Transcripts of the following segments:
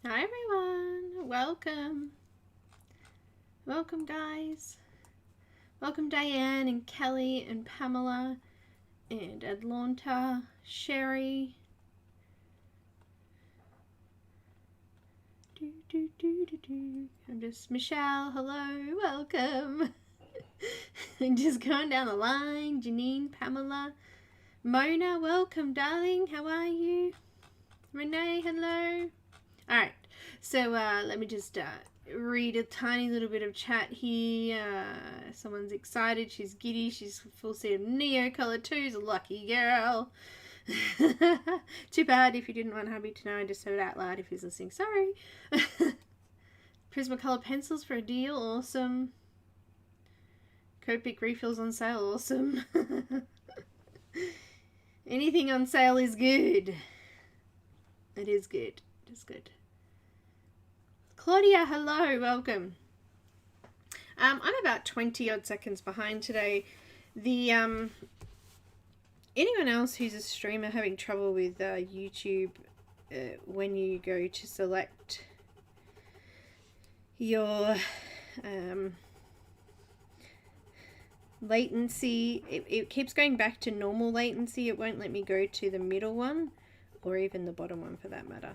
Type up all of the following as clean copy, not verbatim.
Hi everyone, welcome. Welcome guys. Welcome Diane and Kelly and Pamela and Atlanta, Sherry. I'm just Michelle, hello, welcome. And just going down the line, Janine, Pamela, Mona, welcome darling, how are you? Renee, hello. Alright, so let me just read a tiny little bit of chat here. Someone's excited, she's giddy, she's full set of Neo color too, a lucky girl. Too bad if you didn't want hubby to know, I just said it out loud if he's listening, sorry. Prismacolor pencils for a deal, awesome. Copic refills on sale, awesome. Anything on sale is good. It is good, it's good. Claudia, hello, welcome. I'm about 20 odd seconds behind today. The anyone else who's a streamer having trouble with YouTube when you go to select your latency, it keeps going back to normal latency. It won't let me go to the middle one or even the bottom one for that matter.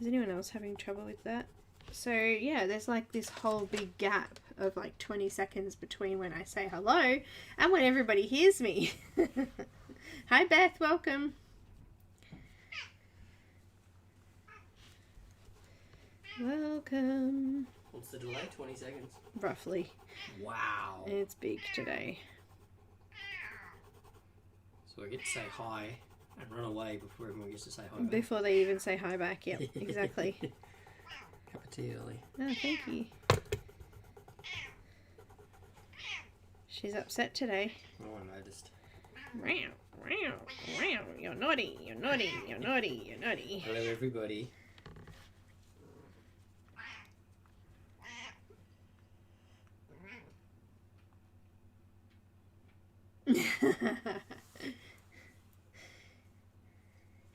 Is anyone else having trouble with that? So yeah, there's like this whole big gap of like 20 seconds between when I say hello and when everybody hears me. Hi Beth, welcome. Welcome. What's the delay? 20 seconds? Roughly. Wow. It's big today. So I get to say hi and run away before everyone gets to say hi back. Before they even say hi back, yep, exactly. Cup of tea early. Oh, thank you. She's upset today. No one noticed. You're naughty, you're naughty, you're naughty, you're naughty. Hello everybody.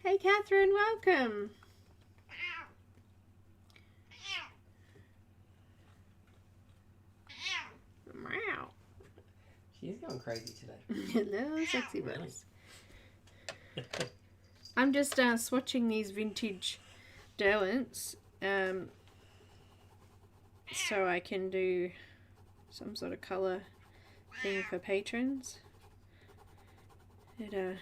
Hey Catherine, welcome. Meow. She's going crazy today. Hello, sexy boys. I'm just swatching these vintage Derwents so I can do some sort of colour thing for patrons. It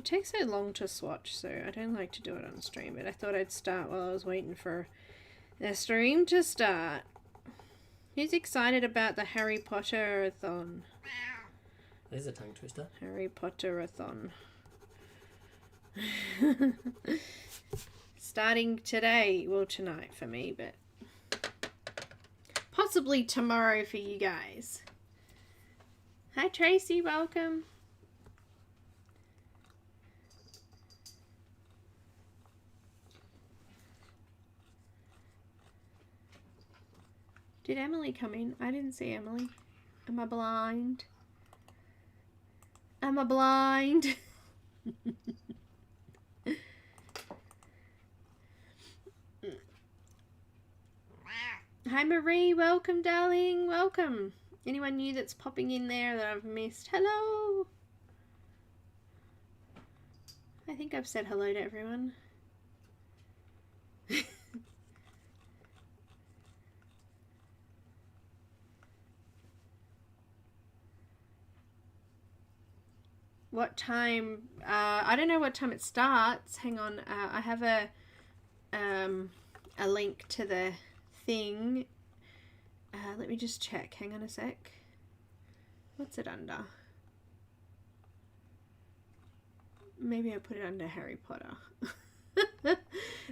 takes so long to swatch, so I don't like to do it on stream, but I thought I'd start while I was waiting for the stream to start. Who's excited about the Harry Potter-a-thon? There's a tongue twister. Harry Potter-a-thon. Starting today, well tonight for me, but possibly tomorrow for you guys. Hi Tracy, welcome. Did Emily come in? I didn't see Emily. Am I blind? Am I blind? Hi Marie, welcome darling, welcome. Anyone new that's popping in there that I've missed? Hello. I think I've said hello to everyone. What time? I don't know what time it starts. Hang on. I have a link to the thing. Let me just check. Hang on a sec. What's it under? Maybe I put it under Harry Potter.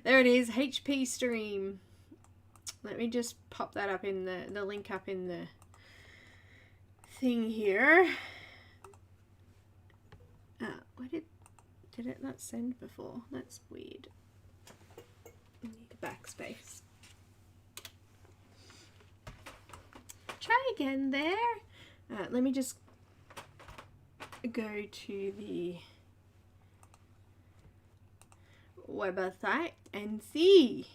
There it is. HP stream. Let me just pop that up in the link up in the thing here. Why did it not send before? That's weird. I need a backspace. Try again there. Let me just go to the website and see.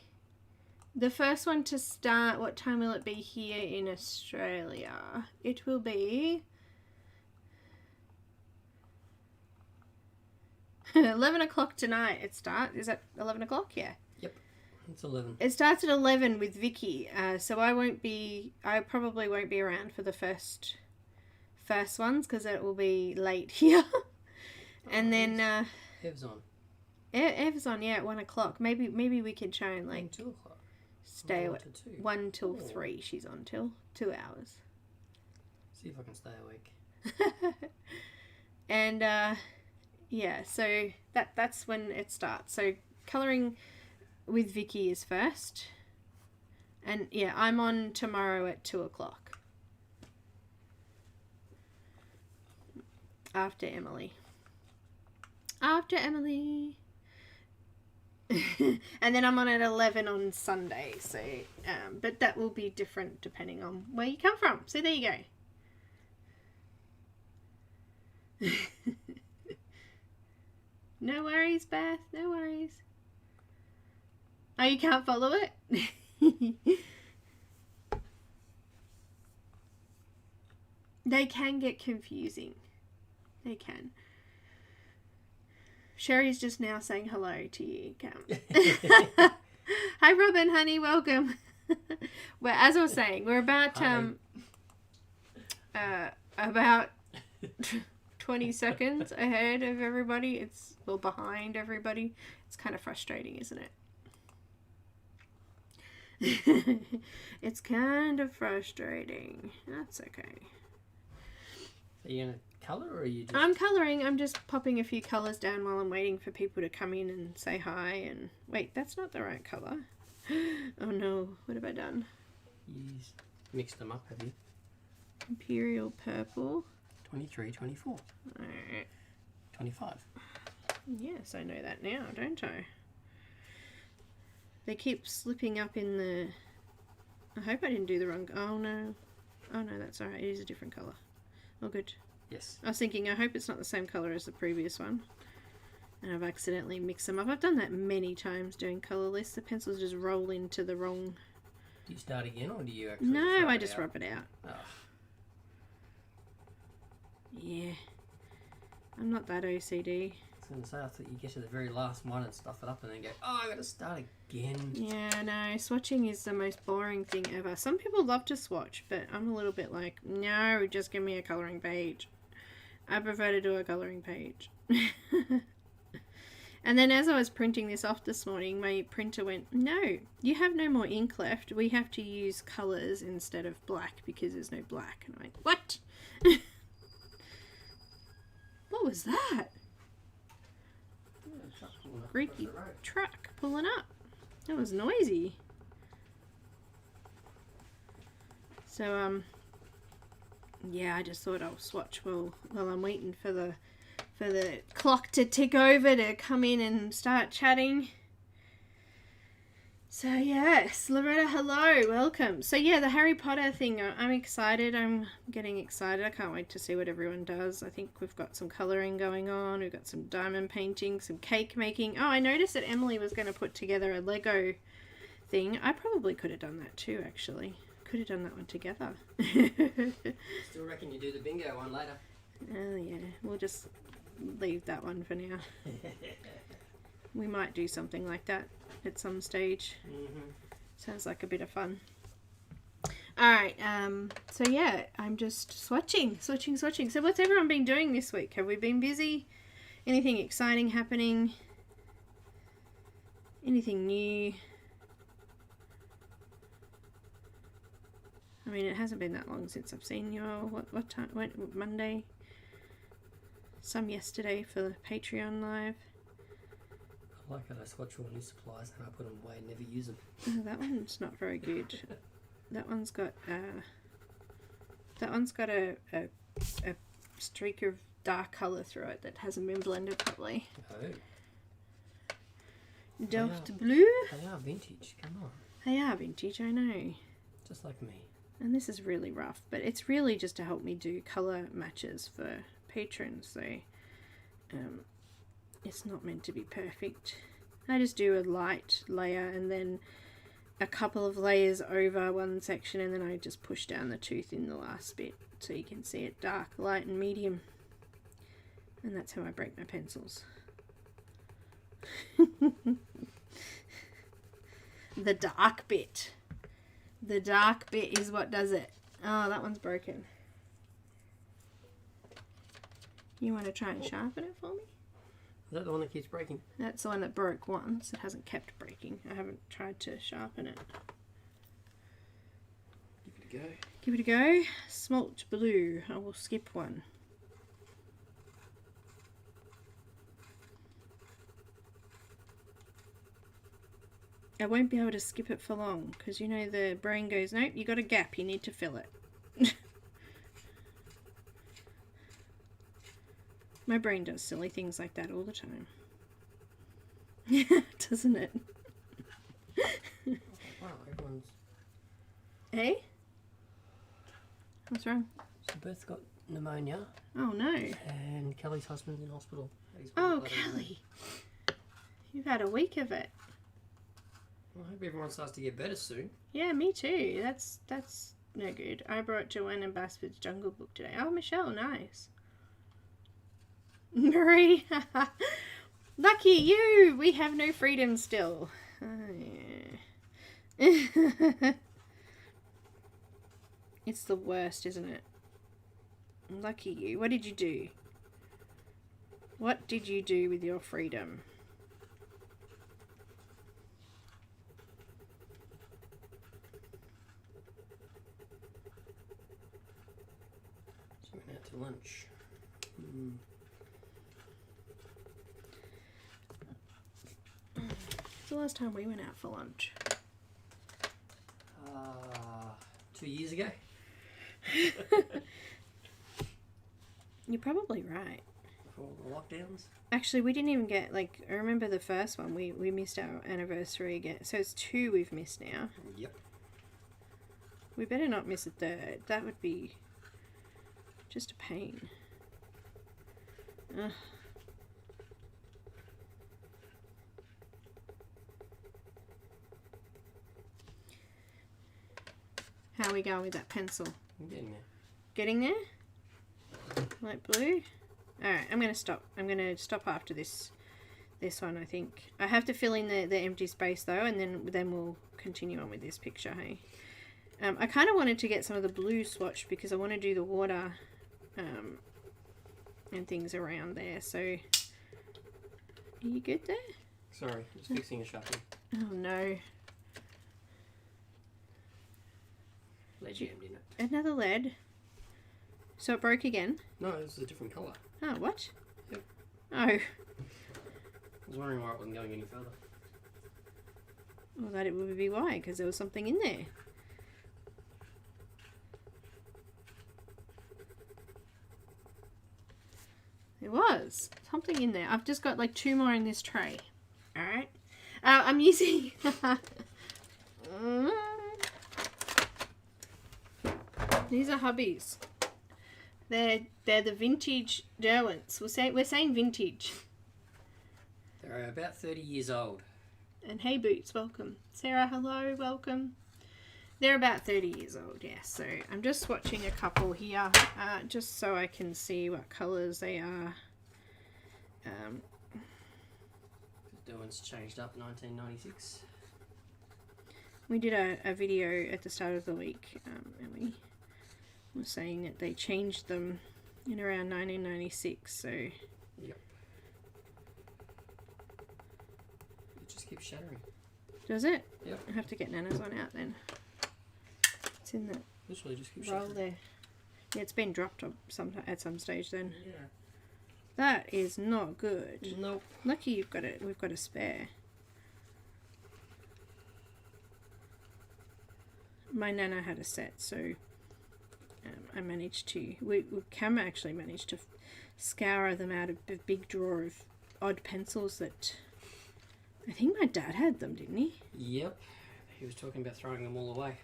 The first one to start, what time will it be here in Australia? It will be 11 o'clock tonight. It starts. Is that 11 o'clock? Yeah. Yep. It's 11. It starts at 11 with Vicky. So I probably won't be around for the first ones because it will be late here. And then Ev's on. Ev's on, yeah, at 1 o'clock. Maybe we can try and like 2 o'clock. stay 1 at to 2. 1 till 3. She's on till 2 hours. See if I can stay awake. And yeah, so that's when it starts. So colouring with Vicky is first. And yeah, I'm on tomorrow at 2 o'clock. After Emily. And then I'm on at 11 on Sunday. So, but that will be different depending on where you come from. So there you go. No worries, Beth. No worries. Oh, you can't follow it? They can get confusing. They can. Sherry's just now saying hello to you, Cam. Hi, Robin, honey. Welcome. Well, as I was saying, we're about 20 seconds ahead of everybody. Well, behind everybody. It's kind of frustrating, isn't it? It's kind of frustrating. That's okay. Are you going to colour or are you just... I'm colouring. I'm just popping a few colours down while I'm waiting for people to come in and say hi. And wait, that's not the right colour. Oh no, what have I done? You mixed them up, have you? Imperial purple. 23, 24. Alright. 25. Yes, I know that now, don't I? They keep slipping up in the... I hope I didn't do the wrong... Oh no. Oh no, that's alright. It is a different colour. Oh good. Yes. I was thinking, I hope it's not the same colour as the previous one. And I've accidentally mixed them up. I've done that many times doing colour lists. The pencils just roll into the wrong... Do you start again or do you actually No, I just rub it out. Oh. Yeah. I'm not that OCD. I was going to say, I thought you get to the very last one and stuff it up and then go, oh, I got to start again. Yeah, no, swatching is the most boring thing ever. Some people love to swatch, but I'm a little bit like, no, just give me a colouring page. I prefer to do a colouring page. And then as I was printing this off this morning, my printer went, no, you have no more ink left. We have to use colours instead of black because there's no black. And I went, what? What was that? Freaky truck pulling up. That was noisy. So, yeah, I just thought I'll swatch while I'm waiting for the clock to tick over to come in and start chatting. So yes, Loretta, hello, welcome. So yeah, the Harry Potter thing, I'm excited. I'm getting excited. I can't wait to see what everyone does. I think we've got some colouring going on. We've got some diamond painting, some cake making. Oh, I noticed that Emily was going to put together a Lego thing. I probably could have done that too, actually. Could have done that one together. Still reckon you do the bingo one later. Oh yeah, we'll just leave that one for now. We might do something like that at some stage. Sounds like a bit of fun. Alright, so yeah, I'm just swatching. So what's everyone been doing this week? Have we been busy? Anything exciting happening? Anything new? I mean, it hasn't been that long since I've seen you all. What time? Monday? Some yesterday for the Patreon live. I like how I swatch all new supplies and I put them away and never use them. Oh, that one's not very good. That one's got a streak of dark colour through it that hasn't been blended properly. Oh. Delft blue? They are vintage, come on. They are vintage, I know. Just like me. And this is really rough, but it's really just to help me do colour matches for patrons, so it's not meant to be perfect. I just do a light layer and then a couple of layers over one section, and then I just push down the tooth in the last bit so you can see it dark, light and medium. And that's how I break my pencils. The dark bit. The dark bit is what does it. Oh, that one's broken. You want to try and sharpen it for me? Is that the one that keeps breaking? That's the one that broke once. It hasn't kept breaking. I haven't tried to sharpen it. Give it a go. Give it a go. Smalt blue. I will skip one. I won't be able to skip it for long because you know the brain goes, nope, you got a gap, you need to fill it. My brain does silly things like that all the time. Doesn't it? Wow, everyone's... Hey? What's wrong? So both got pneumonia. Oh no. And Kelly's husband's in hospital. Oh, Kelly. You've had a week of it. Well, I hope everyone starts to get better soon. Yeah, me too. That's no good. I brought Joanne and Basford's Jungle Book today. Oh, Michelle, nice. Marie, lucky you. We have no freedom still. Oh, yeah. It's the worst, isn't it? Lucky you. What did you do? What did you do with your freedom? So we went out to lunch. When's the last time we went out for lunch? 2 years ago. You're probably right. Before all the lockdowns. Actually, we didn't even get, like, I remember the first one. We missed our anniversary again. So it's 2 we've missed now. Yep. We better not miss a third. That would be just a pain. Ugh. How are we going with that pencil? I'm getting there. Getting there? Light blue? Alright, I'm going to stop. I'm going to stop after this one, I think. I have to fill in the empty space, though, and then we'll continue on with this picture, hey? I kind of wanted to get some of the blue swatched because I want to do the water and things around there, so... Are you good there? Sorry, just fixing a sharpener. Oh, no. Lead jammed in it. Another lead. So it broke again? No, it's a different colour. Oh, what? Yep. Oh. I was wondering why it wasn't going any further. Well, that it would be why, because there was something in there. There was something in there. I've just got like 2 more in this tray. Alright. I'm using... These are hubbies. They're the vintage Derwents. We're saying vintage. They're about 30 years old. And hey Boots, welcome. Sarah, hello, welcome. They're about 30 years old, yes. So I'm just swatching a couple here, just so I can see what colours they are. Derwent's changed up 1996. We did a video at the start of the week, and we were saying that they changed them in around 1996, so... Yep. It just keeps shattering. Does it? Yep. I have to get Nana's one out then. It's in the Literally just keeps roll shattering. there. Yeah, it's been dropped at some stage then. Yeah. That is not good. Nope. Lucky you've got it. We've got a spare. My Nana had a set, so I managed to. Cam actually managed to scour them out of a big drawer of odd pencils that I think my dad had them, didn't he? Yep. He was talking about throwing them all away.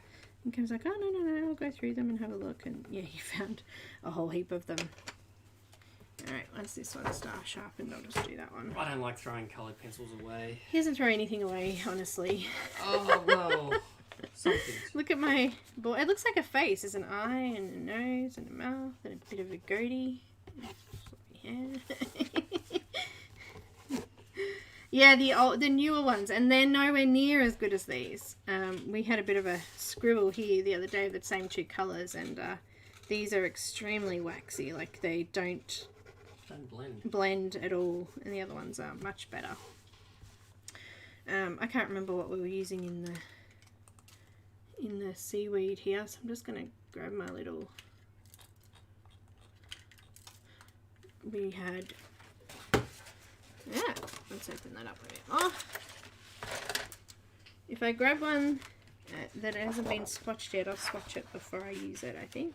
And Cam's like, oh no, I'll go through them and have a look. And yeah, he found a whole heap of them. Alright, once this one's sharpened, I'll just do that one. I don't like throwing coloured pencils away. He doesn't throw anything away, honestly. Oh, well, something. Look at my board. It looks like a face. There's an eye and a nose and a mouth and a bit of a goatee. Yeah, the newer ones, and they're nowhere near as good as these. We had a bit of a scribble here the other day of the same two colours, and these are extremely waxy. Like, they don't blend at all, and the other ones are much better. I can't remember what we were using in the seaweed here, so I'm just going to grab my little... We had... Yeah, let's open that up a bit more. If I grab one that hasn't been swatched yet, I'll swatch it before I use it, I think.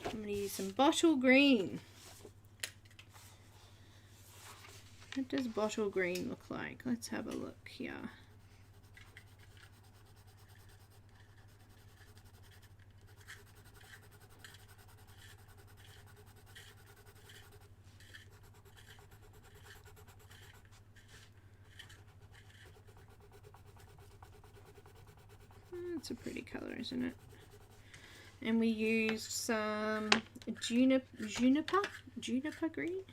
I'm going to use some bottle green. What does bottle green look like? Let's have a look here. It's a pretty colour, isn't it? And we used some juniper green.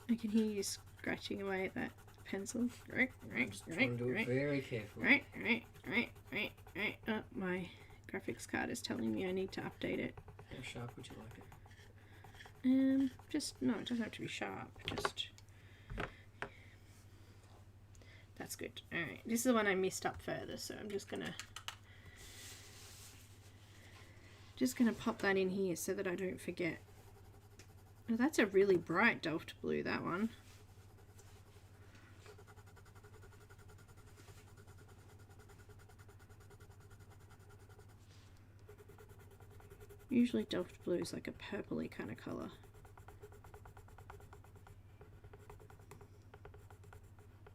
I can hear you scratching away at that pencil. Right. Trying to do it very carefully. Right. Oh, my graphics card is telling me I need to update it. How sharp would you like it? No, it doesn't have to be sharp. Just. That's good. Alright, this is the one I messed up further, so I'm just gonna pop that in here so that I don't forget. Oh, that's a really bright Delft blue, that one. Usually Delft blue is like a purpley kind of colour.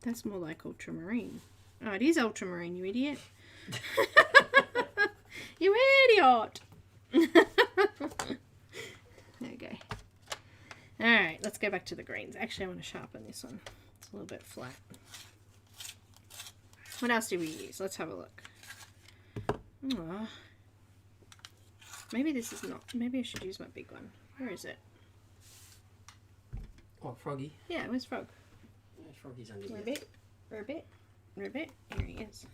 That's more like ultramarine. Oh, it is ultramarine, you idiot. You idiot! Okay. Alright, let's go back to the greens. Actually, I want to sharpen this one. It's a little bit flat. What else do we use? Let's have a look. Aww. Maybe this is not... Maybe I should use my big one. Where is it? What, Froggy? Yeah, where's Frog? Froggy's under Ribbit. Here he is.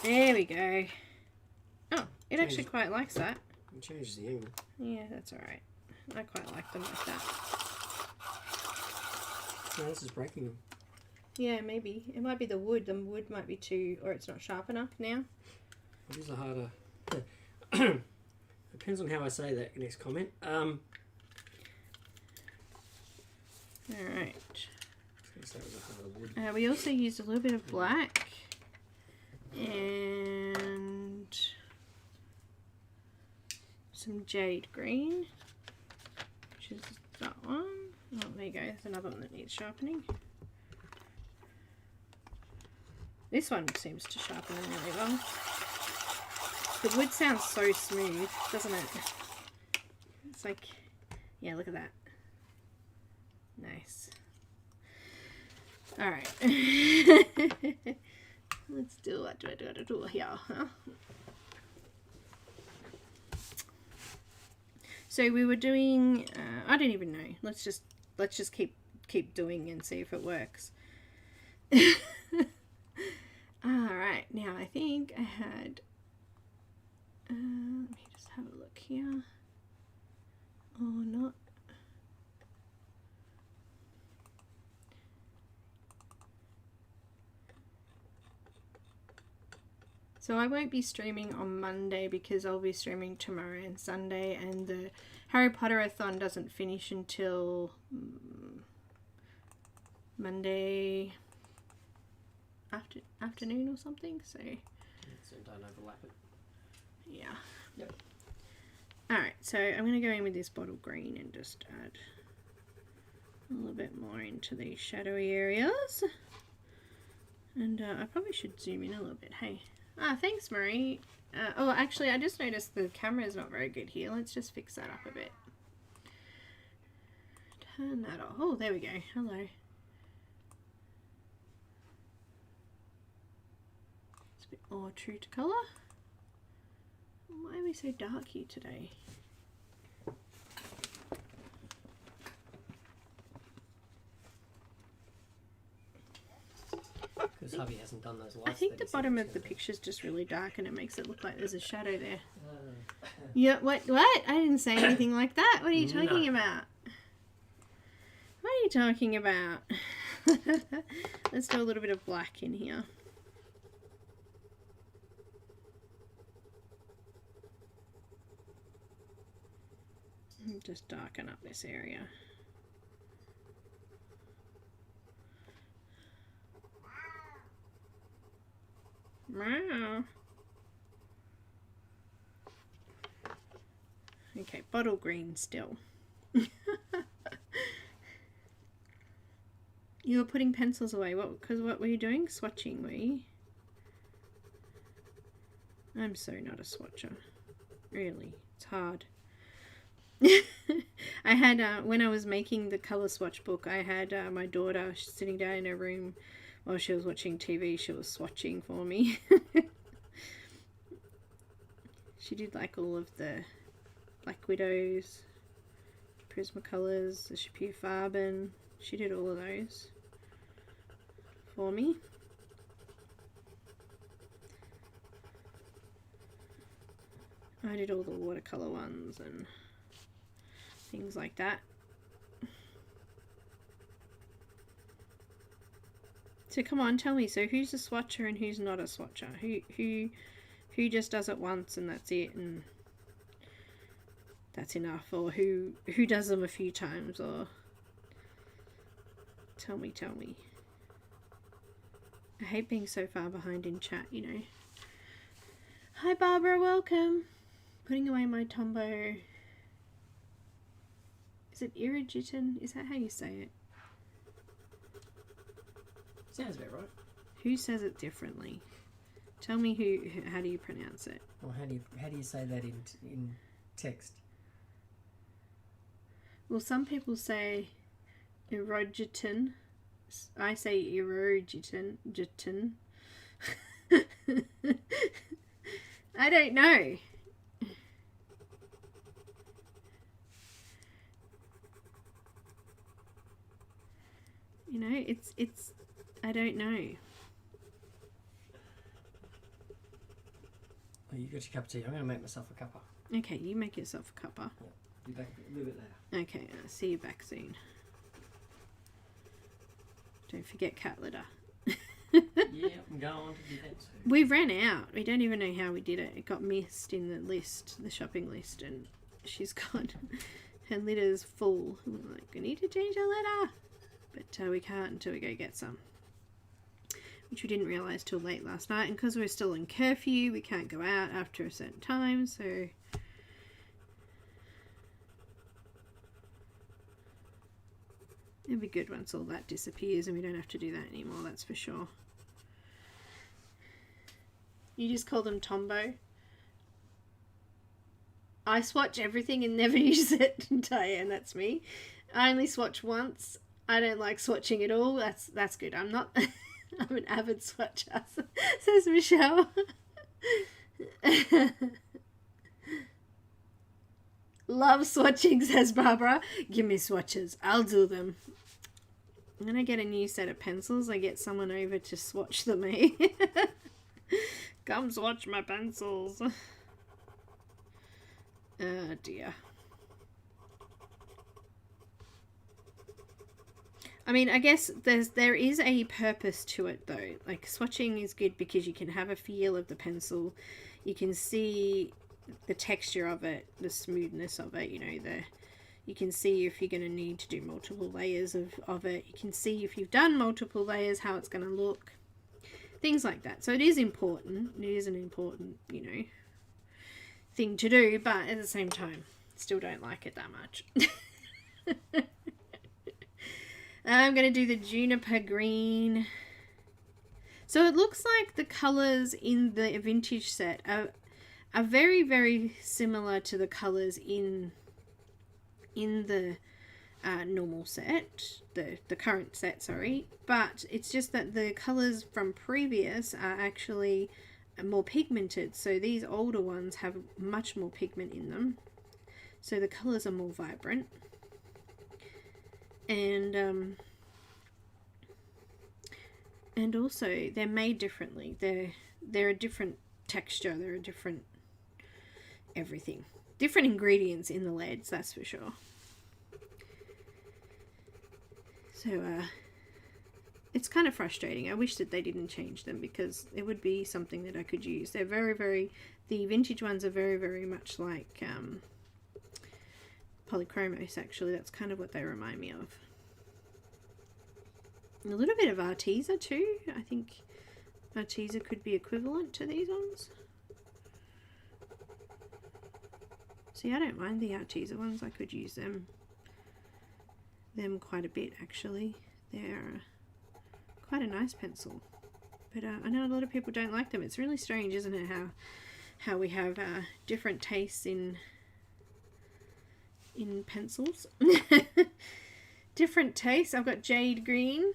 There we go. Oh, it actually quite likes that. It changes the angle. Yeah, that's alright. I quite like them like that. No, this is breaking them. Yeah, maybe. It might be the wood. The wood might be too... Or it's not sharp enough now. What is a harder... Depends on how I say that next comment. Alright. Wood. We also used a little bit of black and some jade green, which is that one. Oh, there you go. There's another one that needs sharpening. This one seems to sharpen really well. The wood sounds so smooth, doesn't it? It's like, yeah, look at that. Nice. Alright. Let's do what do I do here, huh? So we were doing I don't even know. Let's just keep doing and see if it works. Alright, now I think I had let me just have a look here. Or not. So I won't be streaming on Monday because I'll be streaming tomorrow and Sunday, and the Harry Potter-a-thon doesn't finish until Monday afternoon or something, so don't overlap it. Yeah. Yep. Alright, so I'm going to go in with this bottle green and just add a little bit more into these shadowy areas. And I probably should zoom in a little bit. Hey. Ah, thanks, Marie. Oh, actually, I just noticed the camera is not very good here. Let's just fix that up a bit. Turn that off. Oh, there we go. Hello. It's a bit more true to colour. Why are we so dark here today? Because hubby hasn't done those lights. I think the bottom of the picture is just really dark and it makes it look like there's a shadow there. Yeah, what? I didn't say anything like that. What are you talking about? What are you talking about? Let's do a little bit of black in here. Just darken up this area. Wow. Okay, bottle green still. You were putting pencils away. Because what were you doing? Swatching, were you? I'm so not a swatcher. Really, it's hard. I had, when I was making the colour swatch book, I had my daughter sitting down in her room while she was watching TV. She was swatching for me. She did like all of the Black Widows, Prismacolors, the Faber. She did all of those for me. I did all the watercolour ones and things like that. So come on, tell me. So who's a swatcher and who's not a swatcher? Who just does it once and that's it and that's enough? Or who does them a few times? Or tell me. I hate being so far behind in chat, you know. Hi Barbara, welcome. Putting away my Tombow. Is it Irigitan? Is that how you say it? Sounds about right. Who says it differently? Tell me how do you pronounce it? Or how do you say that in text? Well, some people say Irigitan. I say Irigitan. I don't know. You know, it's I don't know. Well, you got your cup of tea. I'm going to make myself a cuppa. Okay, you make yourself a cuppa. Yeah. Be back a little bit later. Okay, I'll see you back soon. Don't forget cat litter. Yeah, I'm going to do that soon. We ran out. We don't even know how we did it. It got missed in the list, the shopping list, and she's got her litter's full. And we're like, we need to change our litter. But we can't until we go get some. Which we didn't realise till late last night. And because we're still in curfew, we can't go out after a certain time, so... It'll be good once all that disappears and we don't have to do that anymore, that's for sure. You just call them Tombow. I swatch everything and never use it, Diane, that's me. I only swatch once. I don't like swatching at all. That's good. I'm not... I'm an avid swatcher, says Michelle. Love swatching, says Barbara. Give me swatches. I'll do them. I'm going to get a new set of pencils. I get someone over to swatch them, eh? Come swatch my pencils. Oh dear. I mean, I guess there is a purpose to it though. Like swatching is good because you can have a feel of the pencil. You can see the texture of it, the smoothness of it, you know, you can see if you're going to need to do multiple layers of it. You can see if you've done multiple layers, how it's going to look. Things like that. So it is important. It is an important, you know, thing to do, but at the same time, still don't like it that much. I'm going to do the juniper green. So it looks like the colours in the vintage set are very, very similar to the colours in the normal set, the current set, sorry. But it's just that the colours from previous are actually more pigmented. So these older ones have much more pigment in them. So the colours are more vibrant. And also they're made differently. They're a different texture. They're a different everything. Different ingredients in the leads, that's for sure. So it's kind of frustrating. I wish that they didn't change them because it would be something that I could use. They're very, very, the vintage ones are very, very much like Polychromos, actually. That's kind of what they remind me of. And a little bit of Arteza too. I think Arteza could be equivalent to these ones. See, I don't mind the Arteza ones. I could use them quite a bit, actually. They're quite a nice pencil. But I know a lot of people don't like them. It's really strange, isn't it, how we have different tastes in pencils. Different tastes. I've got jade green.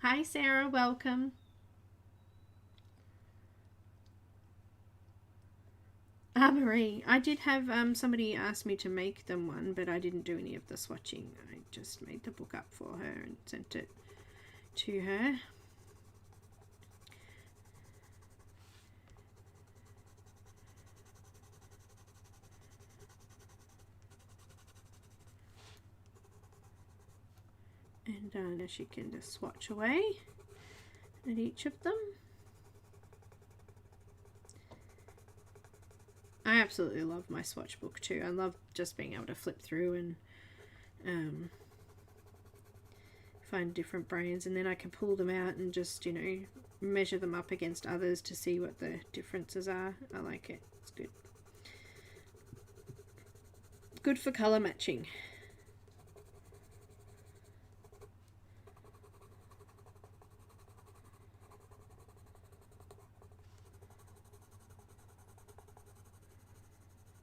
Hi Sarah, welcome. Marie, I did have somebody ask me to make them one, but I didn't do any of the swatching. I just made the book up for her and sent it to her. And now she can just swatch away at each of them. I absolutely love my swatch book too. I love just being able to flip through and find different brands, and then I can pull them out and just, you know, measure them up against others to see what the differences are. I like it. It's good. Good for colour matching.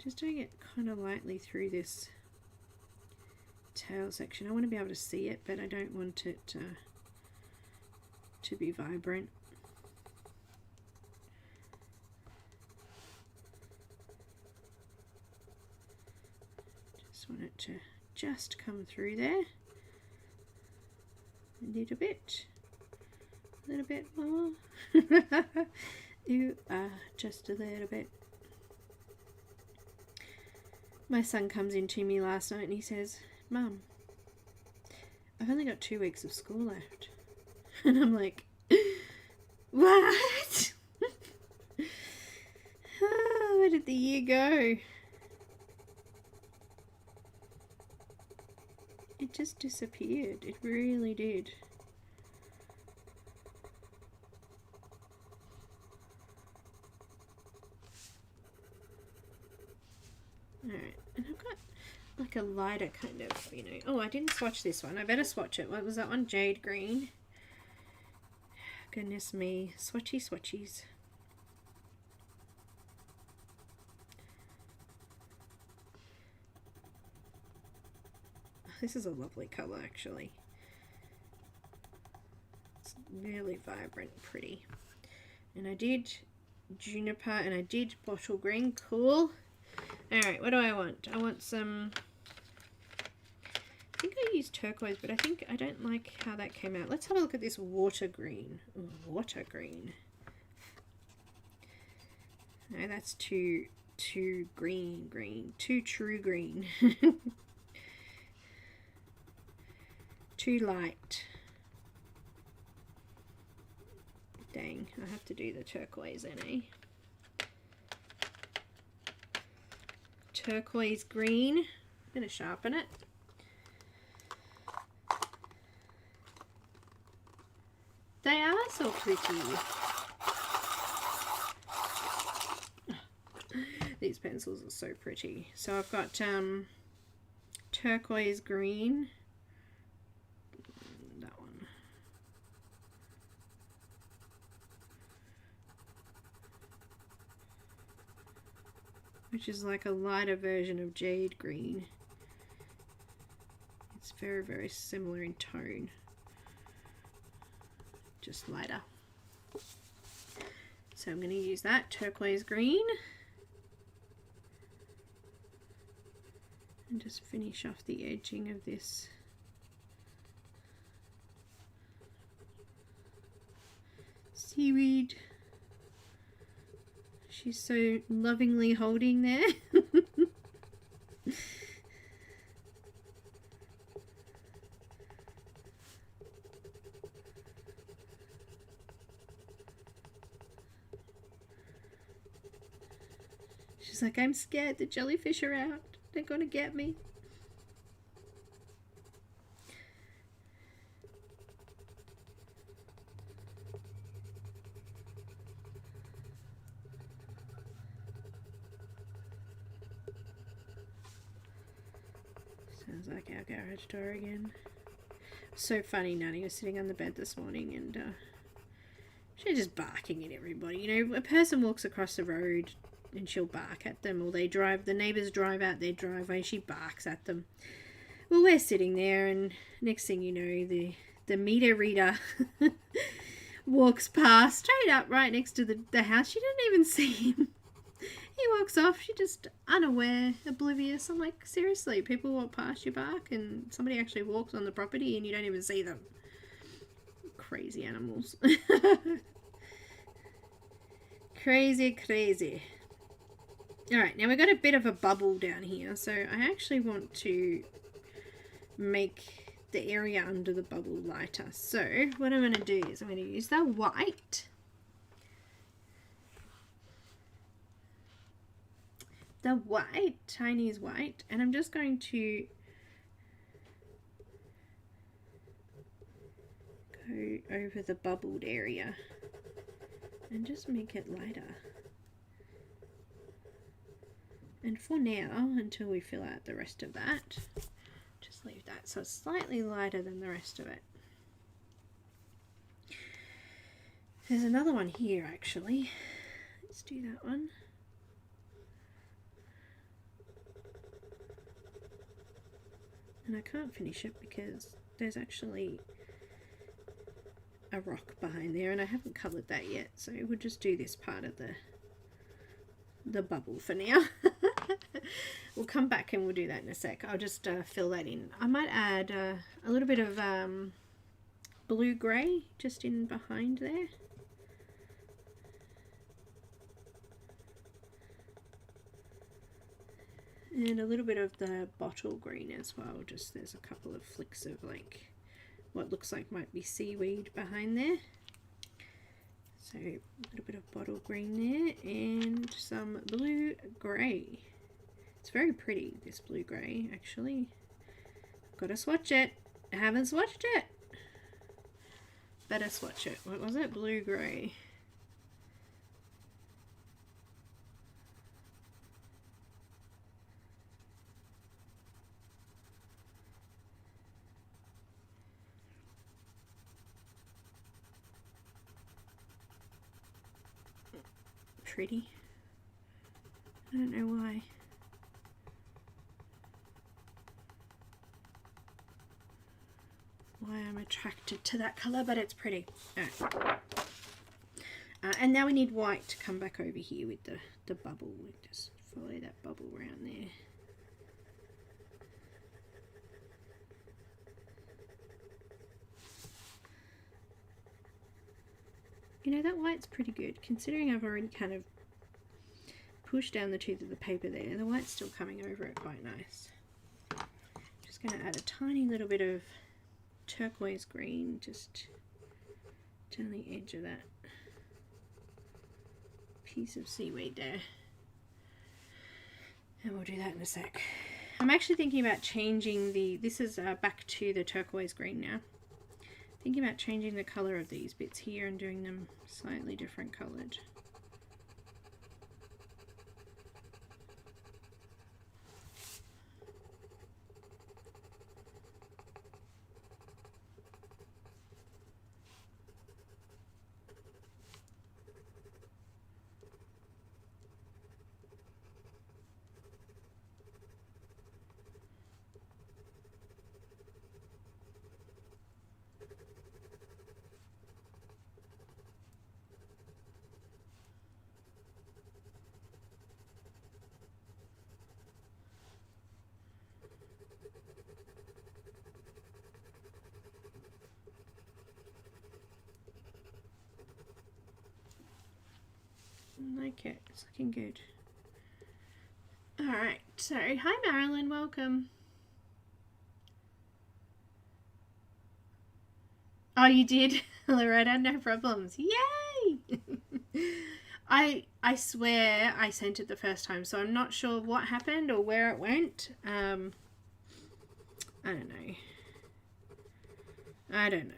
Just doing it kind of lightly through this tail section. I want to be able to see it, but I don't want it to be vibrant. Just want it to just come through there. A little bit more. Just a little bit. My son comes in to me last night and he says, "Mum, I've only got 2 weeks of school left." And I'm like, what? Oh, where did the year go? It just disappeared. It really did. Alright, and I've got like a lighter kind of, you know. Oh, I didn't swatch this one. I better swatch it. What was that one? Jade green. Goodness me. Swatchy swatchies. This is a lovely colour, actually. It's really vibrant, pretty. And I did juniper and I did bottle green. Cool. Alright, what do I want? I want some... I think I used turquoise, but I don't like how that came out. Let's have a look at this water green. Ooh, water green. No, that's too green. Too true green. Too light. Dang, I have to do the turquoise then, eh? Turquoise green. I'm going to sharpen it. They are so pretty. These pencils are so pretty. So I've got turquoise green, which is like a lighter version of jade green. It's very, very similar in tone, just lighter. So I'm going to use that turquoise green and just finish off the edging of this seaweed. She's so lovingly holding there. She's like, I'm scared the jellyfish are out. They're gonna get me. Sounds like our garage door again. So funny, Nanny was sitting on the bed this morning and she's just barking at everybody. You know, a person walks across the road and she'll bark at them, or the neighbours drive out their driveway, she barks at them. Well, we're sitting there and next thing you know, the meter reader walks past straight up right next to the house. She didn't even see him. He walks off. She just unaware, oblivious. I'm like, seriously, people walk past you bark and somebody actually walks on the property and you don't even see them. Crazy animals. Crazy. Alright, now we've got a bit of a bubble down here, so I actually want to make the area under the bubble lighter. So what I'm going to do is I'm going to use the white. The white, Chinese white, and I'm just going to go over the bubbled area and just make it lighter. And for now, until we fill out the rest of that, just leave that so it's slightly lighter than the rest of it. There's another one here actually. Let's do that one. And I can't finish it because there's actually a rock behind there and I haven't coloured that yet, so we'll just do this part of the bubble for now. We'll come back and we'll do that in a sec. I'll just fill that in. I might add a little bit of blue grey just in behind there. And a little bit of the bottle green as well. Just there's a couple of flicks of like what looks like might be seaweed behind there. So a little bit of bottle green there and some blue grey. It's very pretty, this blue grey actually. Got to swatch it. I haven't swatched it. Better swatch it. What was it? Blue grey. Pretty. I don't know why. I'm attracted to that colour, but it's pretty. Right. And now we need white to come back over here with the bubble. We just follow that bubble around there. You know, that white's pretty good, considering I've already kind of pushed down the tooth of the paper there. The white's still coming over it quite nice. Just going to add a tiny little bit of turquoise green just down the edge of that piece of seaweed there. And we'll do that in a sec. I'm actually thinking about changing this is back to the turquoise green now. Thinking about changing the colour of these bits here and doing them slightly different coloured. like it. It's looking good. Alright, so hi Marilyn, welcome. Oh, you did, Loretta, no problems. Yay! I swear I sent it the first time, so I'm not sure what happened or where it went. I don't know. I don't know.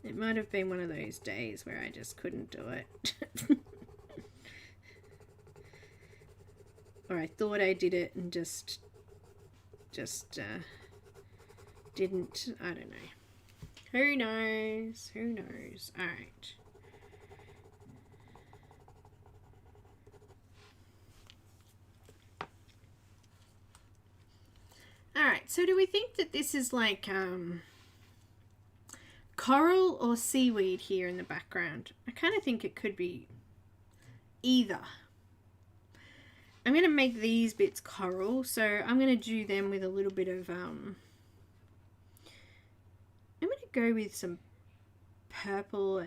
It might have been one of those days where I just couldn't do it. Or I thought I did it and just didn't. I don't know. Who knows? Who knows? All right. All right. So do we think that this is like coral or seaweed here in the background? I kind of think it could be either. I'm going to make these bits coral, so I'm going to do them with a little bit of, I'm going to go with some purple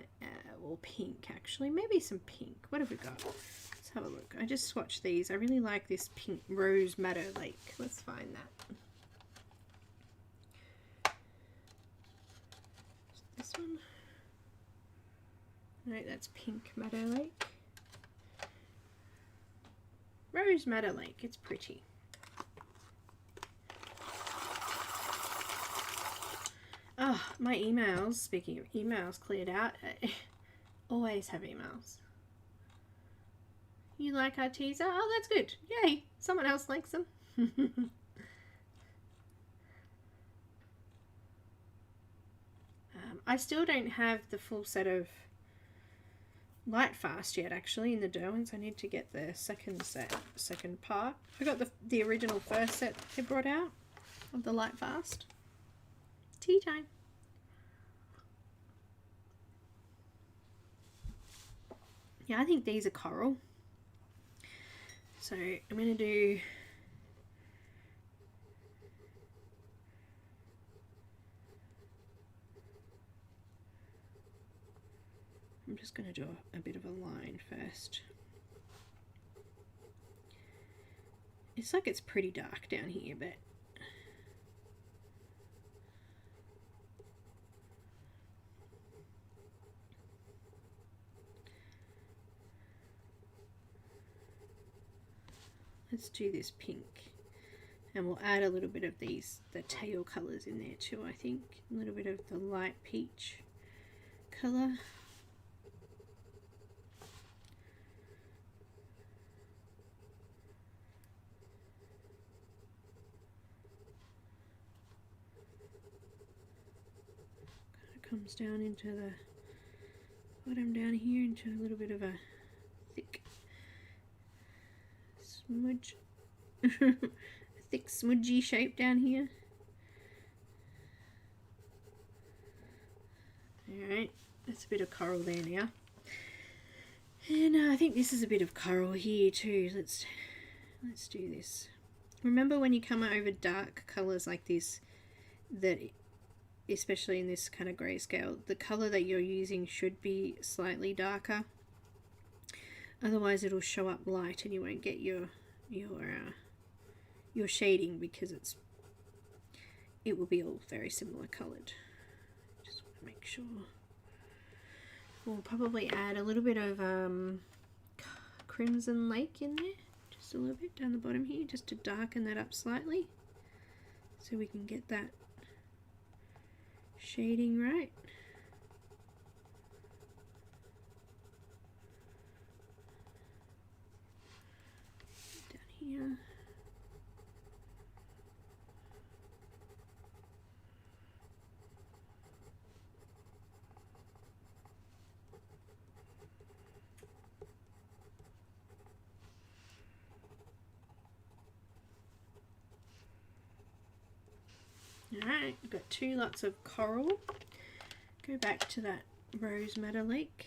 or pink, actually. Maybe some pink. What have we got? Let's have a look. I just swatched these. I really like this pink Rose Madder Lake. Let's find that. This one? No, that's pink Madder Lake. Rose Madder Lake, it's pretty. Oh, my emails, speaking of emails, cleared out. I always have emails. You like our teaser? Oh, that's good. Yay, someone else likes them. I still don't have the full set of Light Fast yet, actually, in the Derwents. I need to get the second part. I got the original first set they brought out of the Light Fast. Tea time. Yeah, I think these are coral. So I'm going to do I'm just going to do a bit of a line first. It's like it's pretty dark down here, but let's do this pink. And we'll add a little bit of the tail colours in there too, I think. A little bit of the light peach colour. Comes down into the bottom down here into a little bit of a thick smudge, a thick smudgy shape down here. Alright, that's a bit of coral there now. And I think this is a bit of coral here too. Let's do this. Remember when you come over dark colours like this, that especially in this kind of grayscale, the colour that you're using should be slightly darker. Otherwise it'll show up light and you won't get your shading, because it will be all very similar coloured. Just want to make sure. We'll probably add a little bit of Crimson Lake in there, just a little bit down the bottom here, just to darken that up slightly, so we can get that shading right. Down here. Alright, we've got two lots of coral. Go back to that Rose Madder Lake.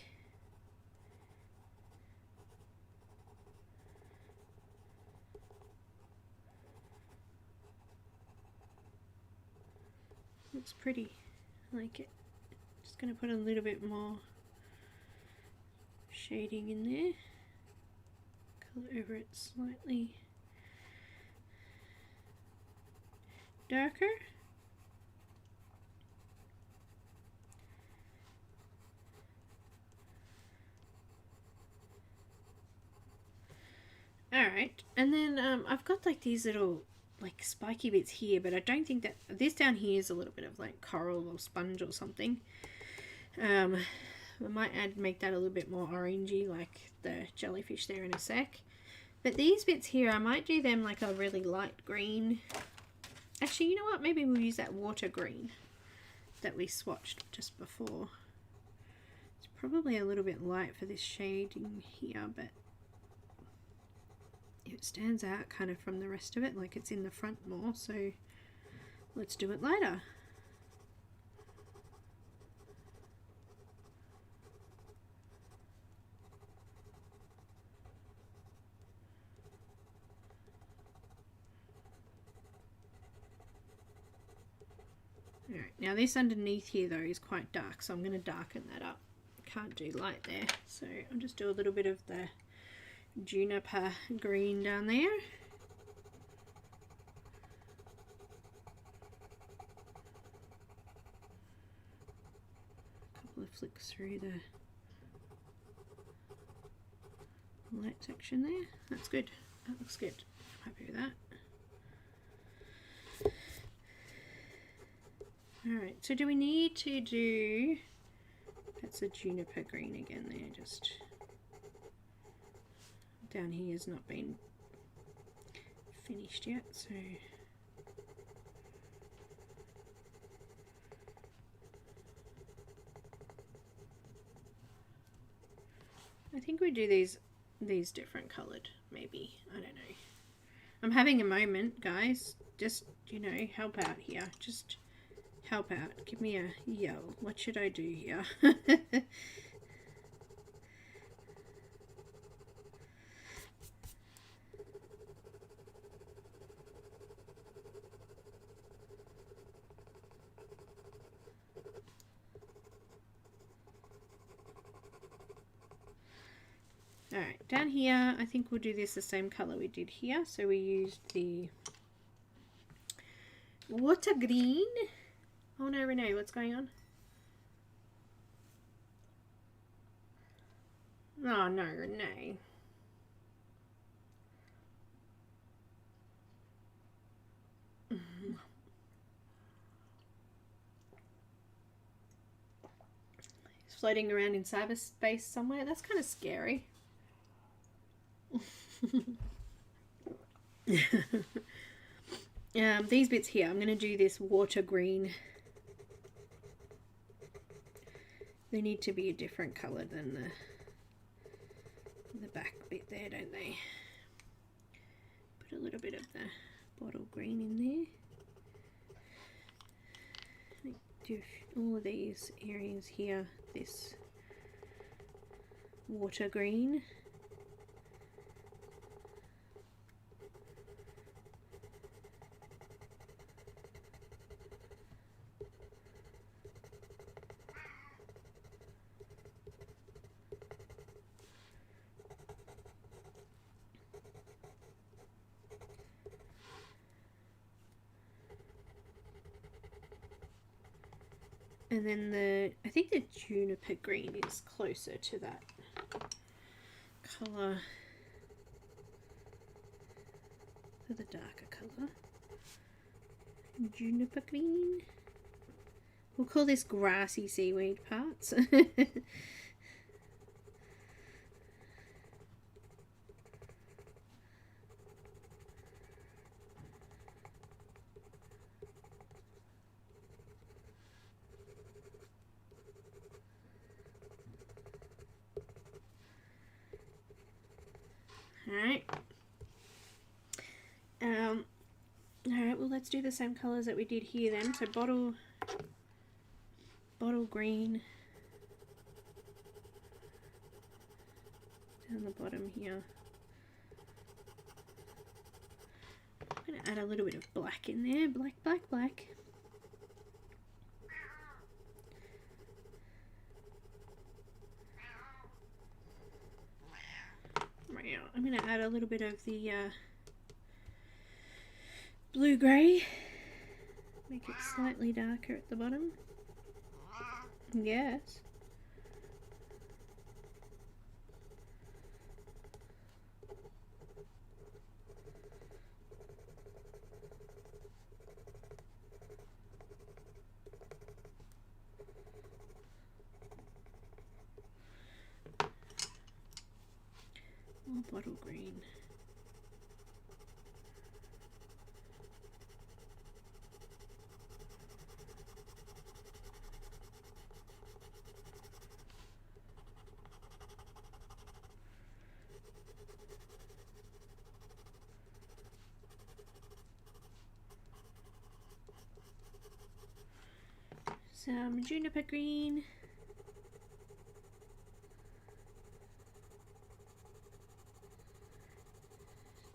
Looks pretty. I like it. Just going to put a little bit more shading in there. Colour over it slightly darker. Alright, and then I've got like these little like spiky bits here, but I don't think that this down here is a little bit of like coral or sponge or something. I might make that a little bit more orangey like the jellyfish there in a sec. But these bits here, I might do them like a really light green. Actually, you know what? Maybe we'll use that water green that we swatched just before. It's probably a little bit light for this shading here, but it stands out kind of from the rest of it, like it's in the front more, so let's do it lighter. Alright, now this underneath here though is quite dark, so I'm going to darken that up. Can't do light there, so I'll just do a little bit of the juniper green down there. A couple of flicks through the light section there. That's good. That looks good. I'm happy with that. Alright, so do we need to do, that's a juniper green again there, just down here has not been finished yet, so I think we do these different coloured, maybe, I don't know. I'm having a moment, guys, just, you know, help out here, just help out, give me a yell. What should I do here? Alright, down here I think we'll do this the same colour we did here. So we used the water green. Oh no, Renee, what's going on? Oh no, Renee. He's floating around in cyberspace somewhere. That's kind of scary. These bits here, I'm going to do this water green. They need to be a different colour than the back bit there, don't they? Put a little bit of the bottle green in there. Do all of these areas here, this water green. And then I think the juniper green is closer to that colour, for the darker colour. Juniper green. We'll call this grassy seaweed parts. Alright. Alright, well let's do the same colours that we did here then. So bottle green down the bottom here. I'm going to add a little bit of black in there. Black. I'm going to add a little bit of the blue-grey. Make it slightly darker at the bottom. Yes. More bottle green. Some juniper green.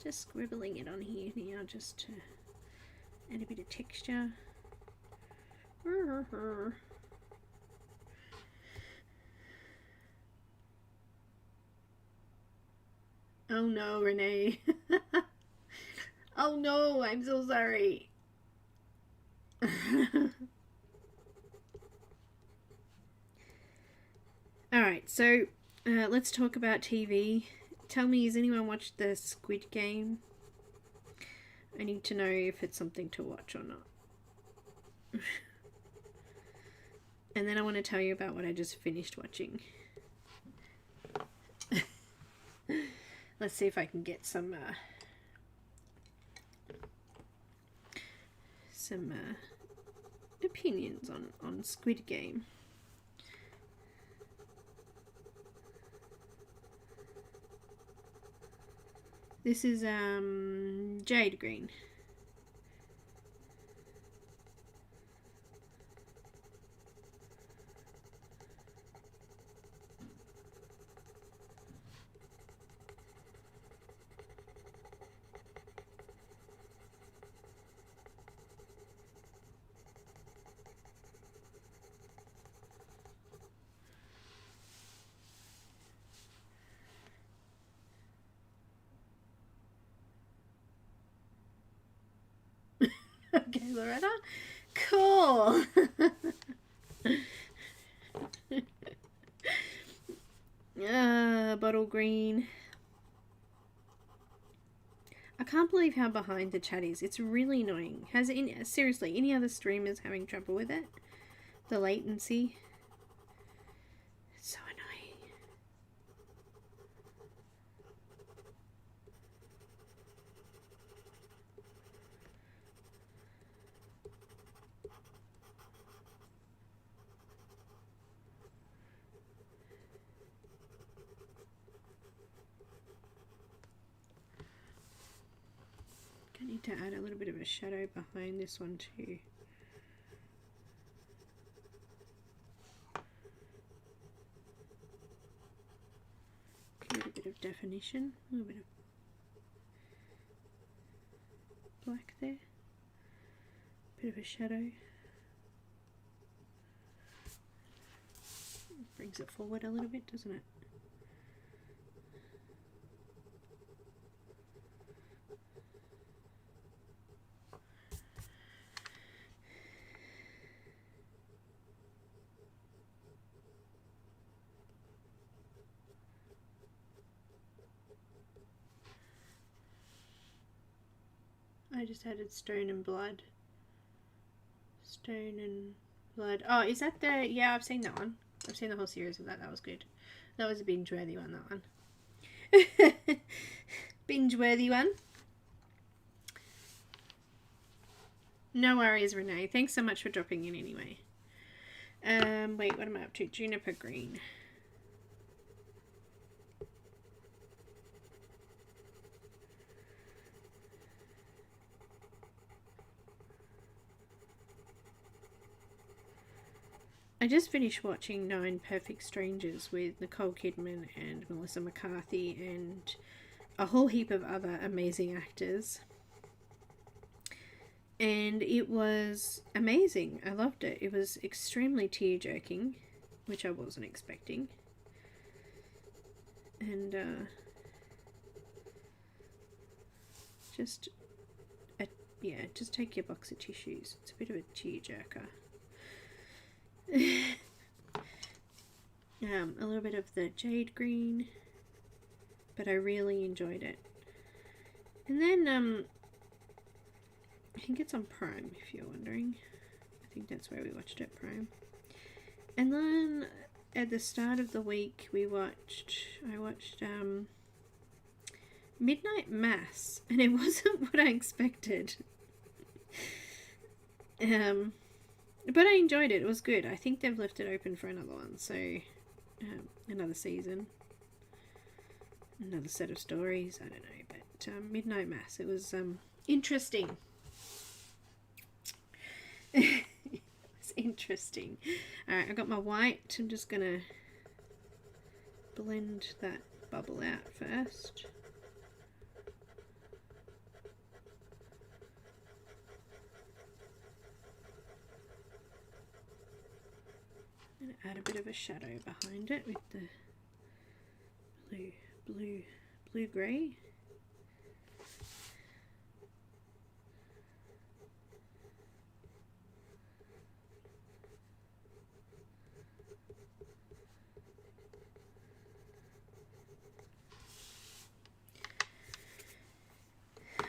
Just scribbling it on here now just to add a bit of texture. Oh no, Renee. Oh no, I'm so sorry. Alright, so let's talk about TV. Tell me, has anyone watched the Squid Game? I need to know if it's something to watch or not. And then I want to tell you about what I just finished watching. Let's see if I can get some opinions on Squid Game. This is jade green. Okay, Loretta. Cool. Bottle green. I can't believe how behind the chat is. It's really annoying. Seriously, any other streamers having trouble with it? The latency. It's so annoying. I need to add a little bit of a shadow behind this one too. Get a bit of definition, a little bit of black there, bit of a shadow. Brings it forward a little bit, doesn't it? I just added Stone and Blood. Stone and Blood. Oh, is that the... Yeah, I've seen that one. I've seen the whole series of that. That was good. That was a binge-worthy one, that one. Binge-worthy one. No worries, Renee. Thanks so much for dropping in anyway. Wait, what am I up to? Juniper green. I just finished watching 9 Perfect Strangers with Nicole Kidman and Melissa McCarthy and a whole heap of other amazing actors. And it was amazing. I loved it. It was extremely tear-jerking, which I wasn't expecting. And just yeah, just take your box of tissues. It's a bit of a tearjerker. A little bit of the jade green, but I really enjoyed it. And then I think it's on Prime, if you're wondering. I think that's where we watched it, Prime. And then at the start of the week I watched Midnight Mass, and it wasn't what I expected. But I enjoyed it. It was good. I think they've left it open for another one, so another season, another set of stories. I don't know, but Midnight Mass. It was interesting. It's interesting. Alright, I got my white. I'm just gonna blend that bubble out first. I'm gonna add a bit of a shadow behind it with the blue grey.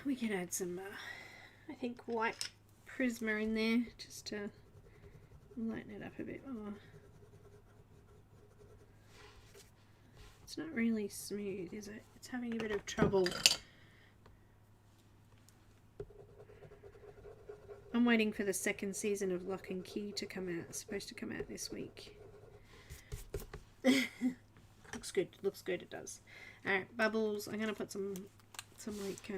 We can add some, I think, white Prisma in there just to lighten it up a bit more. It's not really smooth, is it? It's having a bit of trouble. I'm waiting for the second season of Lock and Key to come out. It's supposed to come out this week. Looks good. Looks good. It does. Alright, bubbles. I'm going to put some like...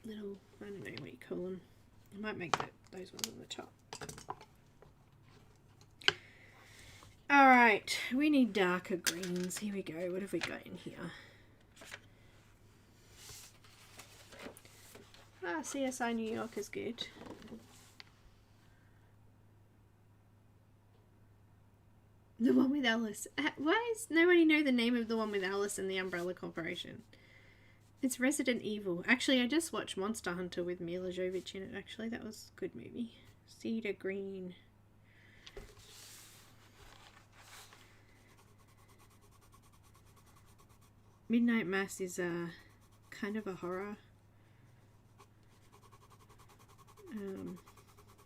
little, I don't know what you call them. I might make those ones on the top. Alright, we need darker greens. Here we go. What have we got in here? CSI New York is good. The one with Alice. Why does nobody know the name of the one with Alice and the Umbrella Corporation? It's Resident Evil. Actually, I just watched Monster Hunter with Mila Jovovich in it, actually. That was a good movie. Cedar green. Midnight Mass is a kind of a horror.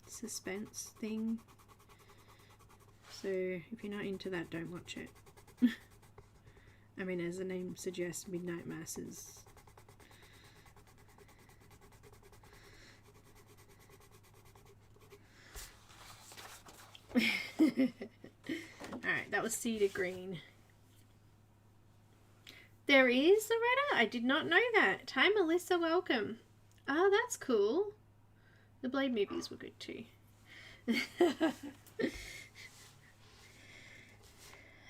Suspense thing. So, if you're not into that, don't watch it. I mean, as the name suggests, Midnight Mass is... Alright, that was Cedar Green. There is Loretta? I did not know that. Hi Melissa, welcome. Oh, that's cool. The Blade movies were good too.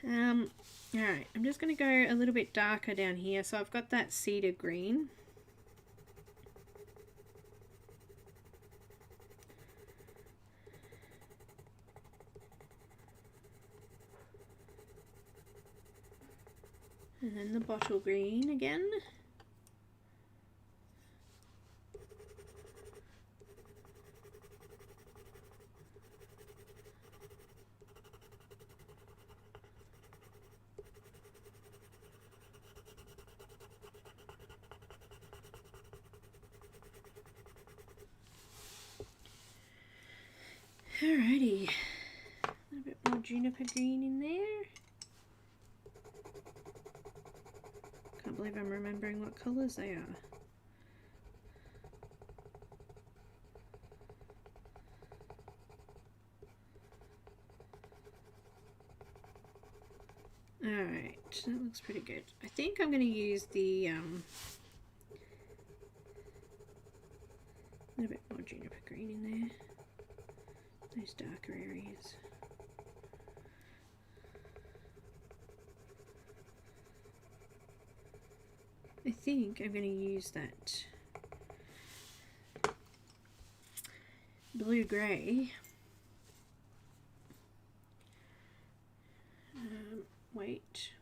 Alright, I'm just going to go a little bit darker down here. So I've got that Cedar Green. And then the bottle green again. Alrighty, a little bit more juniper green in there. Can't believe I'm remembering what colours they are. Alright, that looks pretty good. I think I'm going to use the a little bit more juniper green in there. Those darker areas. I think I'm going to use that blue grey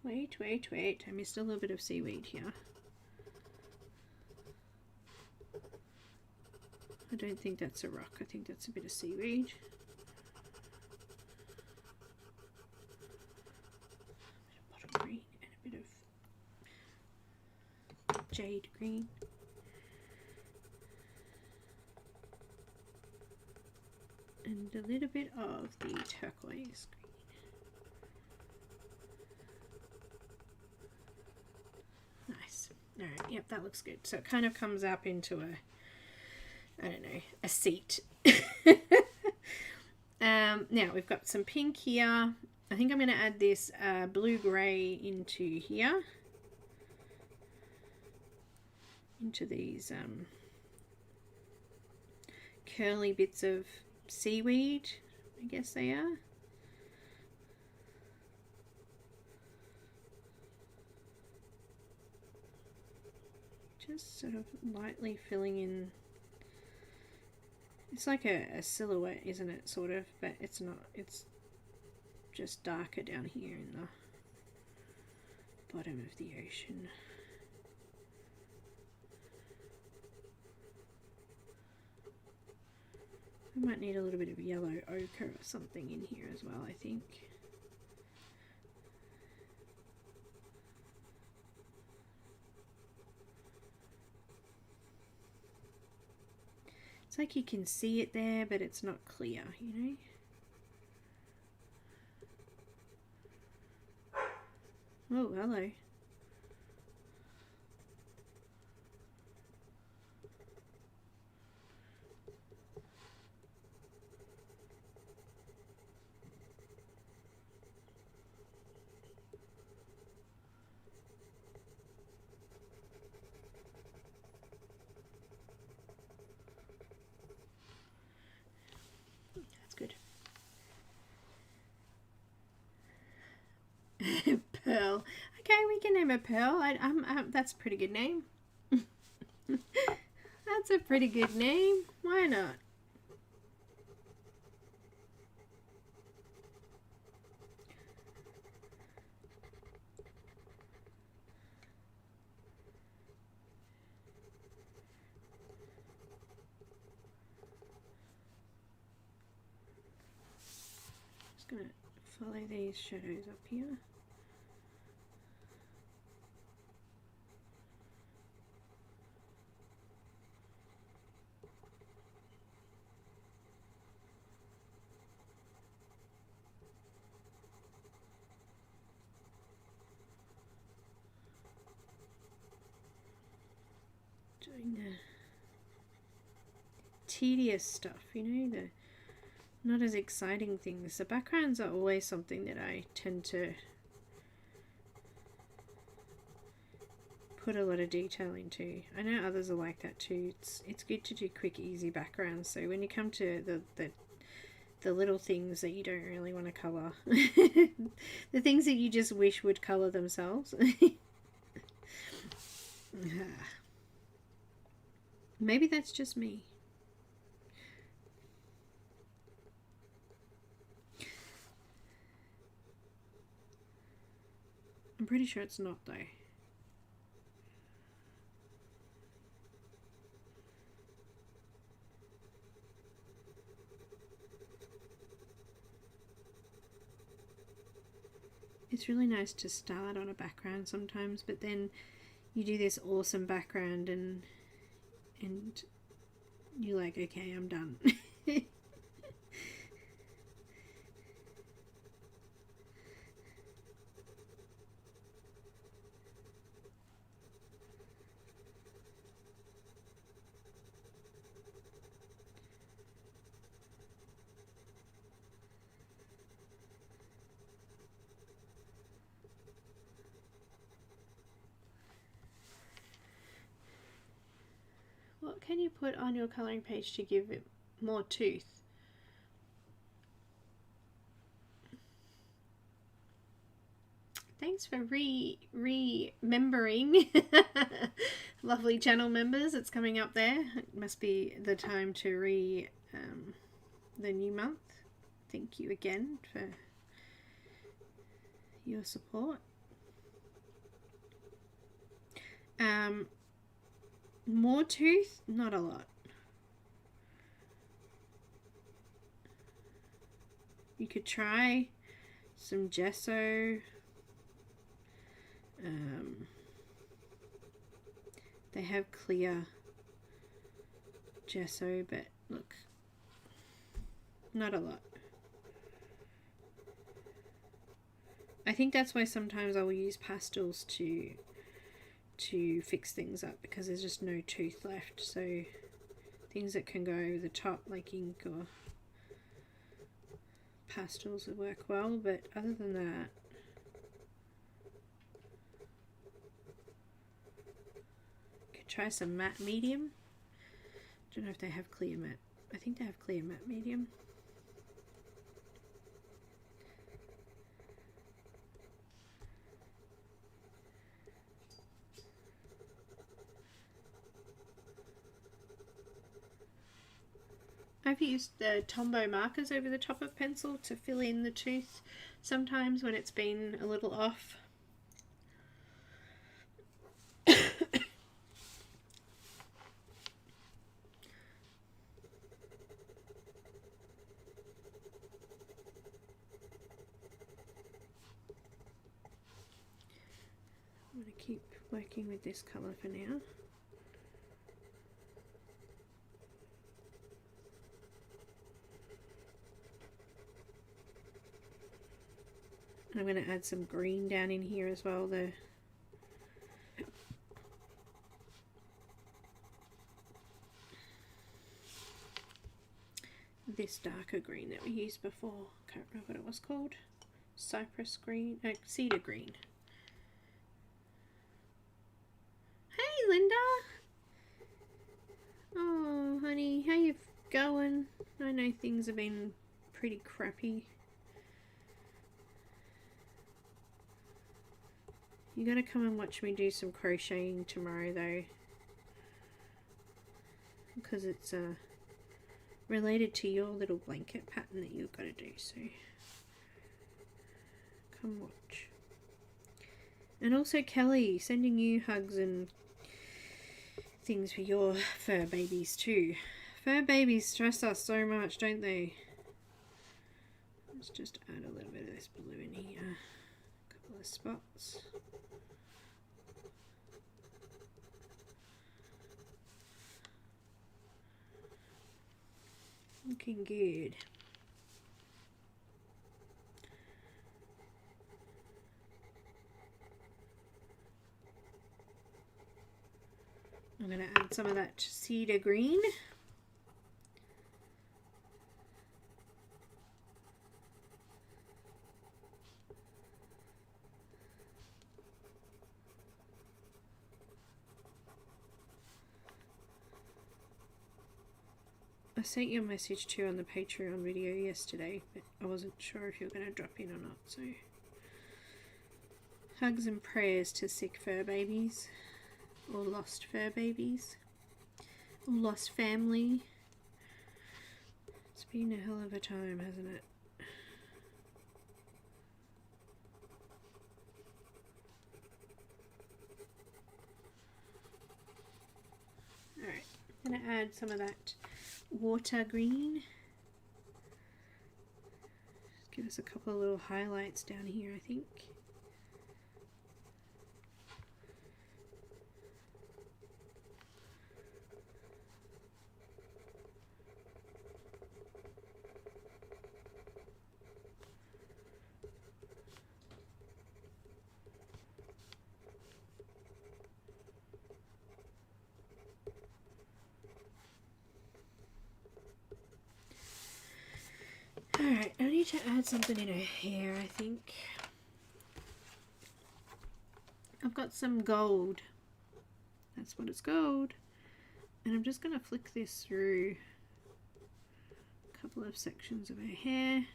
Wait. I missed a little bit of seaweed here. I don't think that's a rock. I think that's a bit of seaweed. A bit of bottle green and a bit of jade green. And a little bit of the turquoise green. Nice. Alright, yep, that looks good. So it kind of comes up into a, I don't know, a seat. Now we've got some pink here. I think I'm going to add this blue-grey into here. Into these curly bits of seaweed, I guess they are. Just sort of lightly filling in. It's like a silhouette, isn't it, sort of, but it's not. It's just darker down here in the bottom of the ocean. I might need a little bit of yellow ochre or something in here as well, I think. It's like you can see it there, but it's not clear, you know? Oh, hello. Pearl. Okay, we can name it Pearl. That's a pretty good name. That's a pretty good name. Why not? Just gonna follow these shadows up here. Doing the tedious stuff, you know, the not as exciting things. The backgrounds are always something that I tend to put a lot of detail into. I know others are like that too. It's good to do quick, easy backgrounds. So when you come to the little things that you don't really want to colour, the things that you just wish would colour themselves. Maybe that's just me. I'm pretty sure it's not though. It's really nice to start on a background sometimes, but then you do this awesome background and you're like, okay, I'm done. What can you put on your colouring page to give it more tooth? Thanks for remembering. Lovely channel members, it's coming up there. It must be the time to the new month. Thank you again for your support. More tooth, not a lot. You could try some gesso. They have clear gesso, but look, not a lot. I think that's why sometimes I will use pastels to fix things up, because there's just no tooth left. So things that can go over the top like ink or pastels would work well, but other than that, you could try some matte medium. Don't know if they have clear matte. I think they have clear matte medium. I've used the Tombow markers over the top of pencil to fill in the tooth sometimes when it's been a little off. I'm going to keep working with this colour for now. I'm going to add some green down in here as well, this darker green that we used before. Can't remember what it was called. Cypress green, cedar green. Hey Linda! Oh honey, how you going? I know things have been pretty crappy. You gotta come and watch me do some crocheting tomorrow though, because it's related to your little blanket pattern that you've got to do, so come watch. And also Kelly, sending you hugs and things for your fur babies too. Fur babies stress us so much, don't they? Let's just add a little bit of this blue in here, a couple of spots. Looking good. I'm going to add some of that cedar green. I sent you a message too on the Patreon video yesterday, but I wasn't sure if you were going to drop in or not, so hugs and prayers to sick fur babies, or lost fur babies, or lost family. It's been a hell of a time, hasn't it? Alright, I'm going to add some of that water green. Just give us a couple of little highlights down here, I think. Alright, I need to add something in her hair, I think. I've got some gold. That's what it's gold. And I'm just going to flick this through a couple of sections of her hair.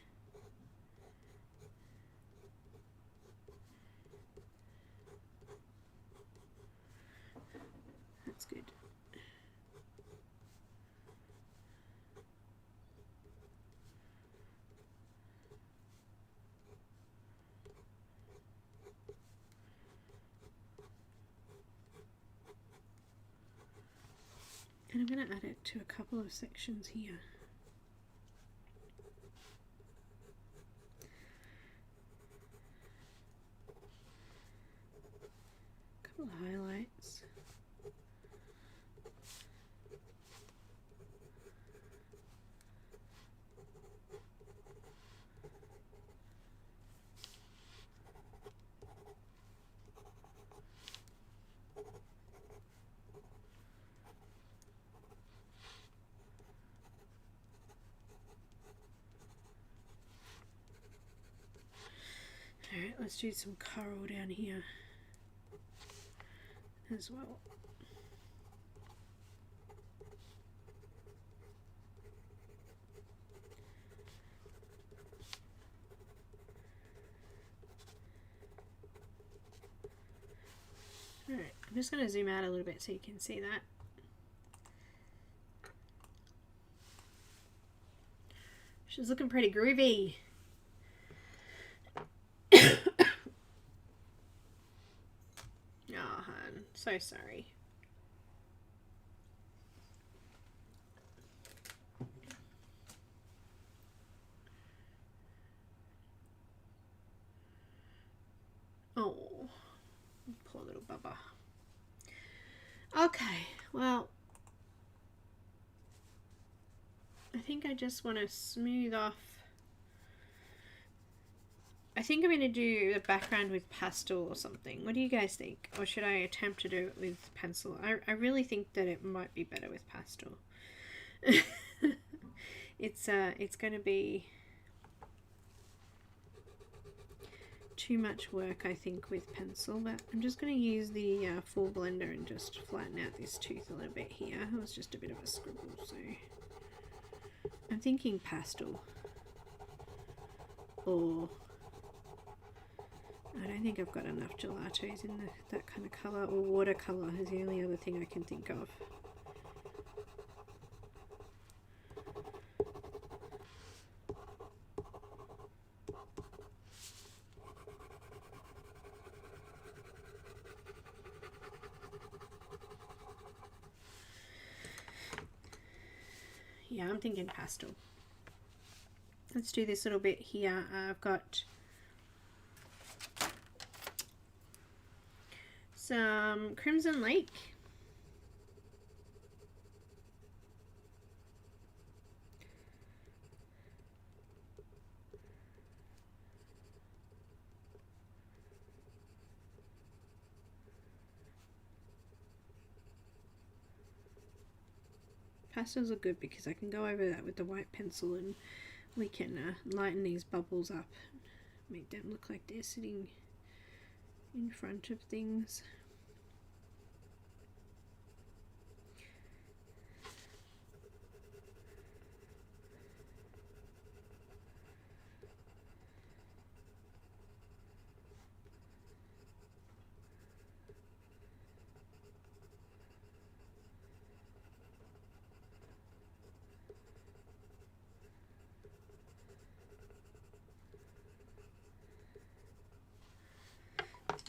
That's good. And I'm going to add it to a couple of sections here. A couple of highlights. Alright, let's do some coral down here as well. Alright, I'm just going to zoom out a little bit so you can see that. She's looking pretty groovy. Oh, hun, so sorry. Oh, poor little bubba. Okay, well, I think I just want to smooth off. I think I'm going to do the background with pastel or something. What do you guys think? Or should I attempt to do it with pencil? I really think that it might be better with pastel. It's going to be too much work, I think, with pencil, but I'm just going to use the full blender and just flatten out this tooth a little bit here. It was just a bit of a scribble, so I'm thinking pastel. Or I don't think I've got enough gelatos in that kind of colour, or watercolour is the only other thing I can think of. Yeah, I'm thinking pastel. Let's do this little bit here. I've got some Crimson Lake. Pastels are good because I can go over that with the white pencil and we can lighten these bubbles up, make them look like they're sitting in front of things.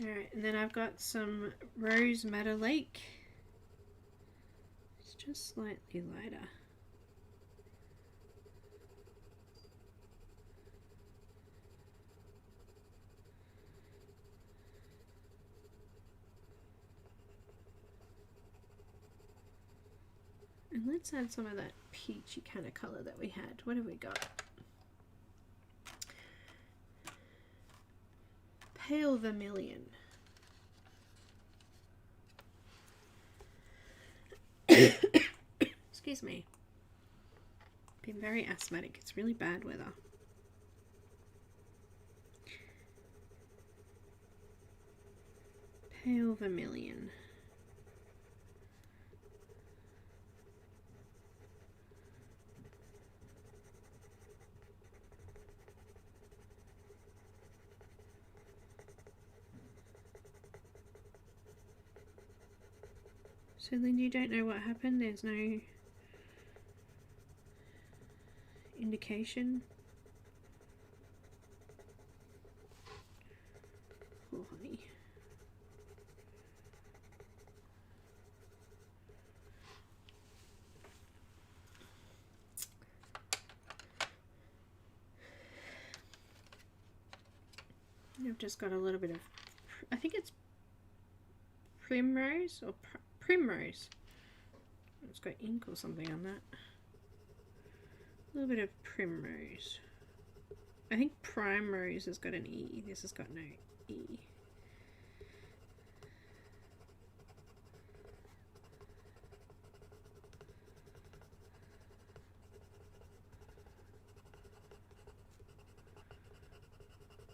Alright, and then I've got some Rose Madder Lake. It's just slightly lighter. And let's add some of that peachy kind of colour that we had. What have we got? Pale Vermilion. Excuse me. Been very asthmatic. It's really bad weather. Pale Vermilion. So then you don't know what happened? There's no indication? Oh, honey. I've just got a little bit of, I think it's primrose or primrose. It's got ink or something on that. A little bit of primrose. I think primrose has got an E. This has got no E.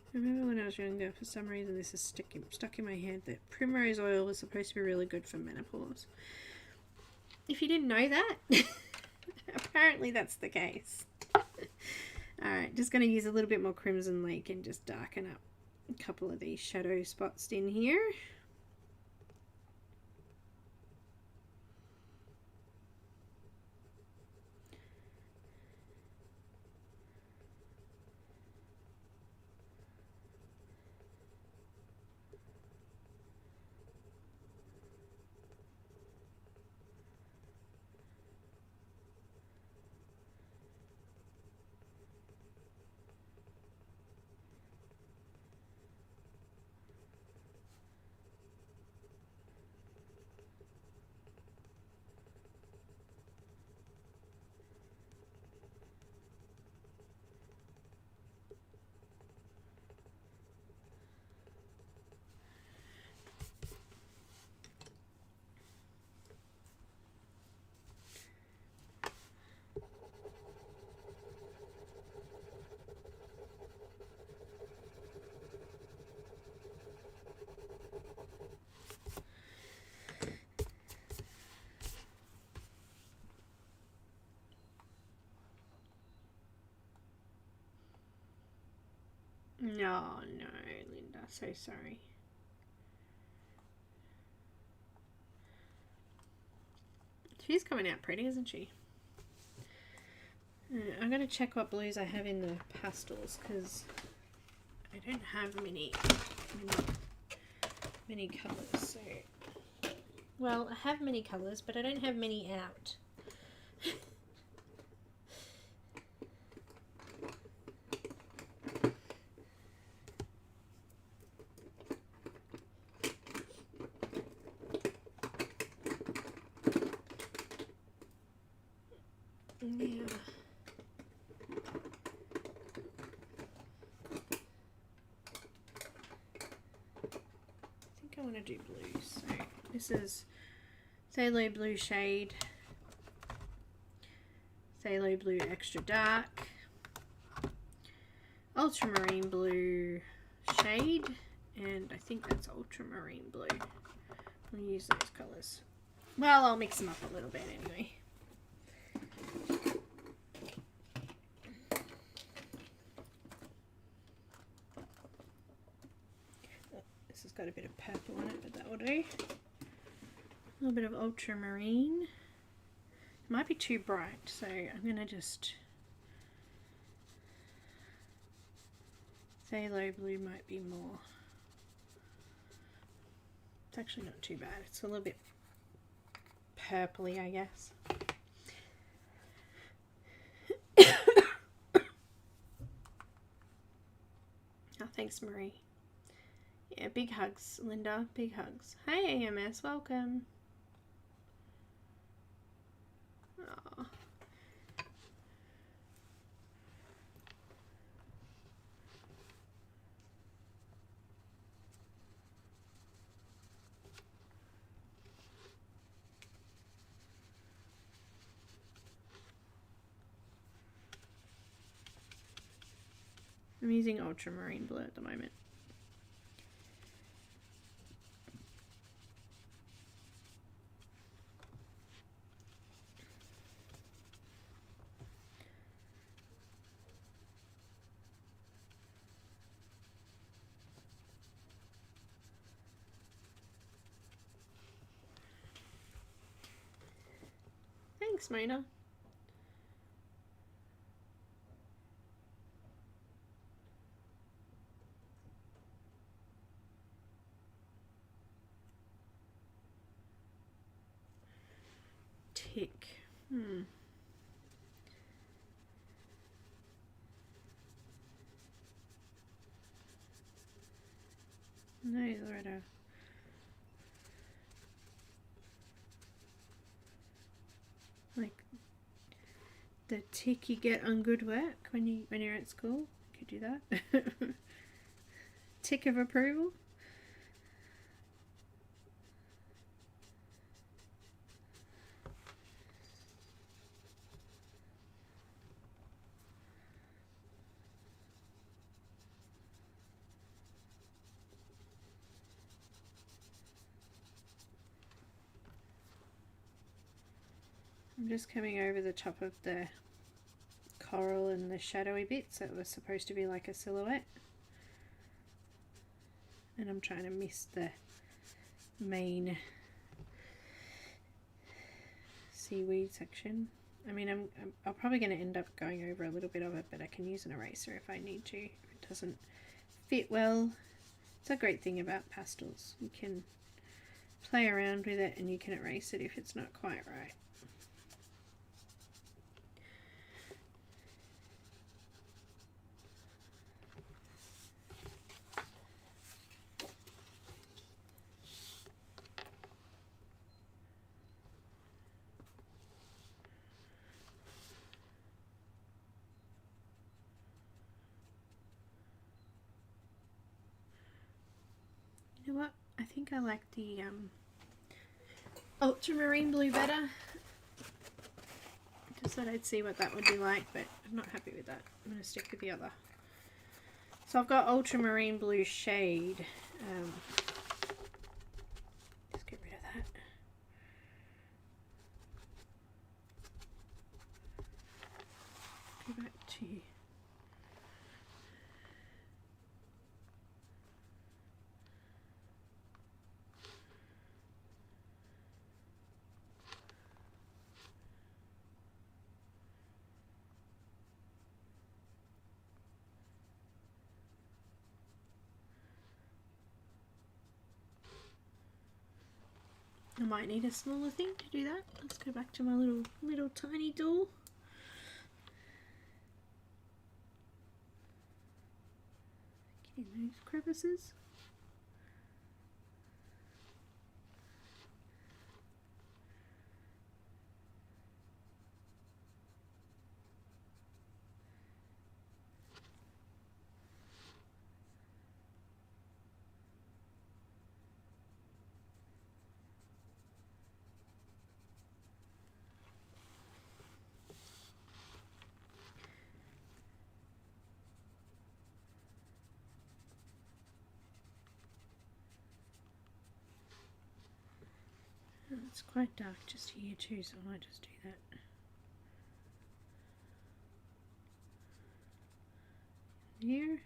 I remember when I was younger, for some reason this is stuck in my head, that primrose oil is supposed to be really good for menopause. If you didn't know that, apparently that's the case. Alright, just going to use a little bit more Crimson Lake and just darken up a couple of these shadow spots in here. No, Linda, so sorry. She's coming out pretty, isn't she? I'm going to check what blues I have in the pastels, because I don't have many colours. So, well, I have many colours, but I don't have many out. I want to do blues. So this is Phthalo Blue shade, Phthalo Blue extra dark, ultramarine blue shade, and I think that's ultramarine blue. I'll use those colours. Well, I'll mix them up a little bit anyway. Got a bit of purple in it, but that will do. A little bit of ultramarine. It might be too bright, so I'm going to just... Phthalo blue might be more. It's actually not too bad. It's a little bit purpley, I guess. Oh, thanks, Marie. Yeah, big hugs, Linda. Big hugs. Hey, AMS, welcome. Aww. I'm using ultramarine blue at the moment. Thanks, Mona. Tick. nose, Loretta. Like the tick you get on good work when you're at school. You could do that. Tick of approval. I'm just coming over the top of the coral and the shadowy bits that were supposed to be like a silhouette. And I'm trying to miss the main seaweed section. I mean, I'm probably going to end up going over a little bit of it, but I can use an eraser if I need to. If it doesn't fit well. It's a great thing about pastels. You can play around with it and you can erase it if it's not quite right. You know what? I think I like the ultramarine blue better. Just thought I'd see what that would be like, but I'm not happy with that. I'm going to stick with the other. So I've got ultramarine blue shade. Just get rid of that. Go back to... I might need a smaller thing to do that. Let's go back to my little tiny doll. Getting those crevices. It's quite dark just here too, so I might just do that. Here.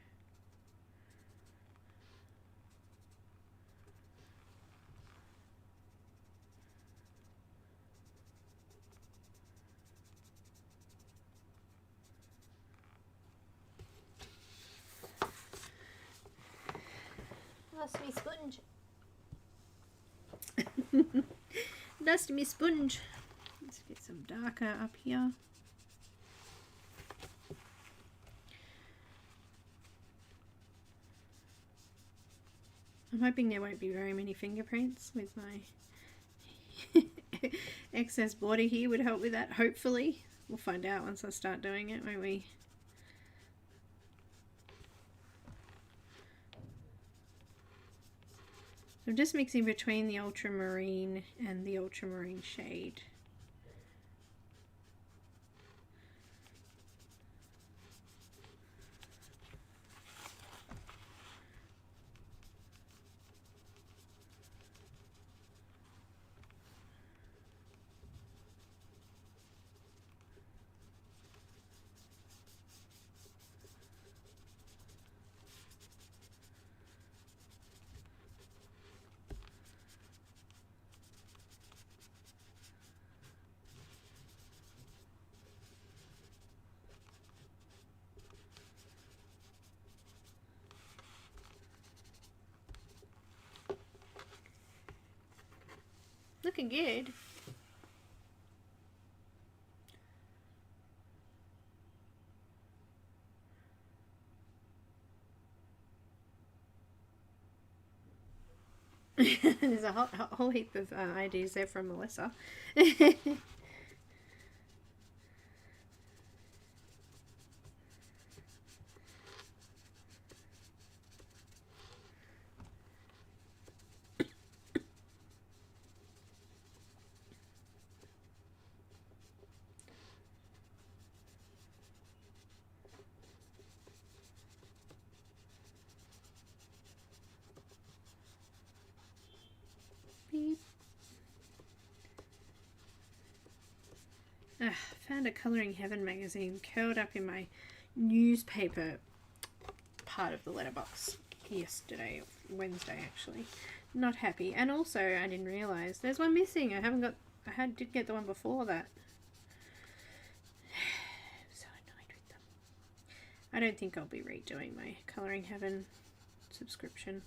Lost me sponge. Dusty me sponge. Let's get some darker up here. I'm hoping there won't be very many fingerprints with my excess border here would help with that, hopefully. We'll find out once I start doing it, won't we? I'm just mixing between the ultramarine and the ultramarine shade. Looking good. There's a whole heap of ideas there from Melissa. Beep. Found a Colouring Heaven magazine curled up in my newspaper part of the letterbox yesterday, Wednesday actually. Not happy. And also I didn't realise there's one missing. Did get the one before that. So annoyed with them. I don't think I'll be redoing my Colouring Heaven subscription.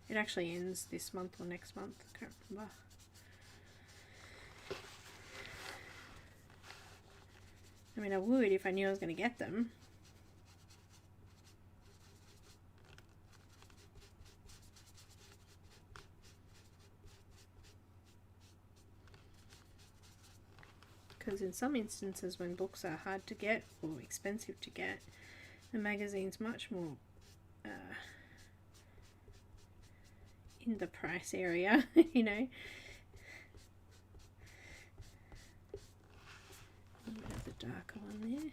It actually ends this month or next month. I can't remember. I mean, I would if I knew I was going to get them. Because in some instances when books are hard to get or expensive to get, the magazine's much more in the price area, you know. A bit of the darker one there.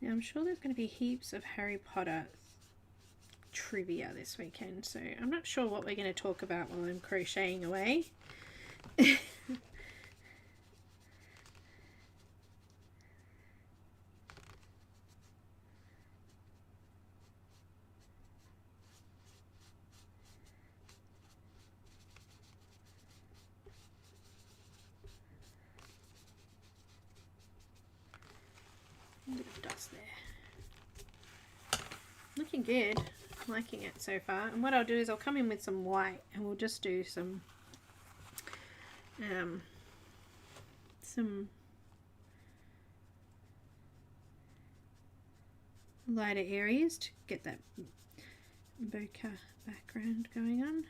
Now I'm sure there's going to be heaps of Harry Potter trivia this weekend, so I'm not sure what we're going to talk about while I'm crocheting away. A bit of dust there. Looking good. I'm liking it so far. And what I'll do is I'll come in with some white and we'll just do some lighter areas to get that bokeh background going on.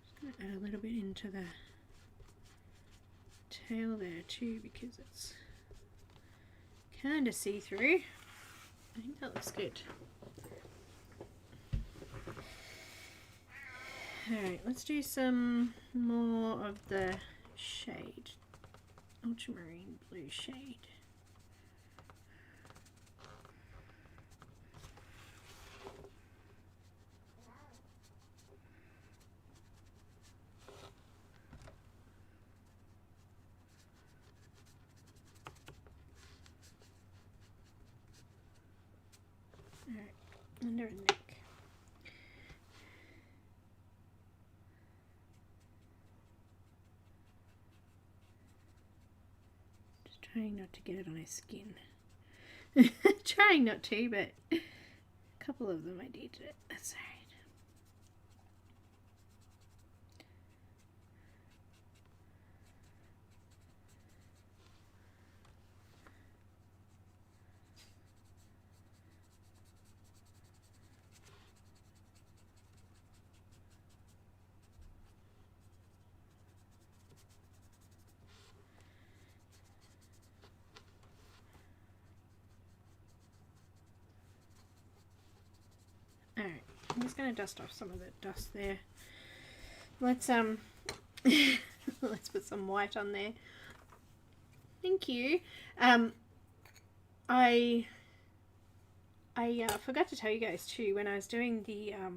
Just going to add a little bit into the tail there too because it's kind of see-through. I think that looks good. Alright, let's do some more of the shade. Ultramarine blue shade. Alright, under her neck. Just trying not to get it on her skin. Trying not to, but a couple of them I did it. That's alright. Alright, I'm just going to dust off some of the dust there. Let's let's put some white on there. Thank you. I forgot to tell you guys too, when I was doing the yeah,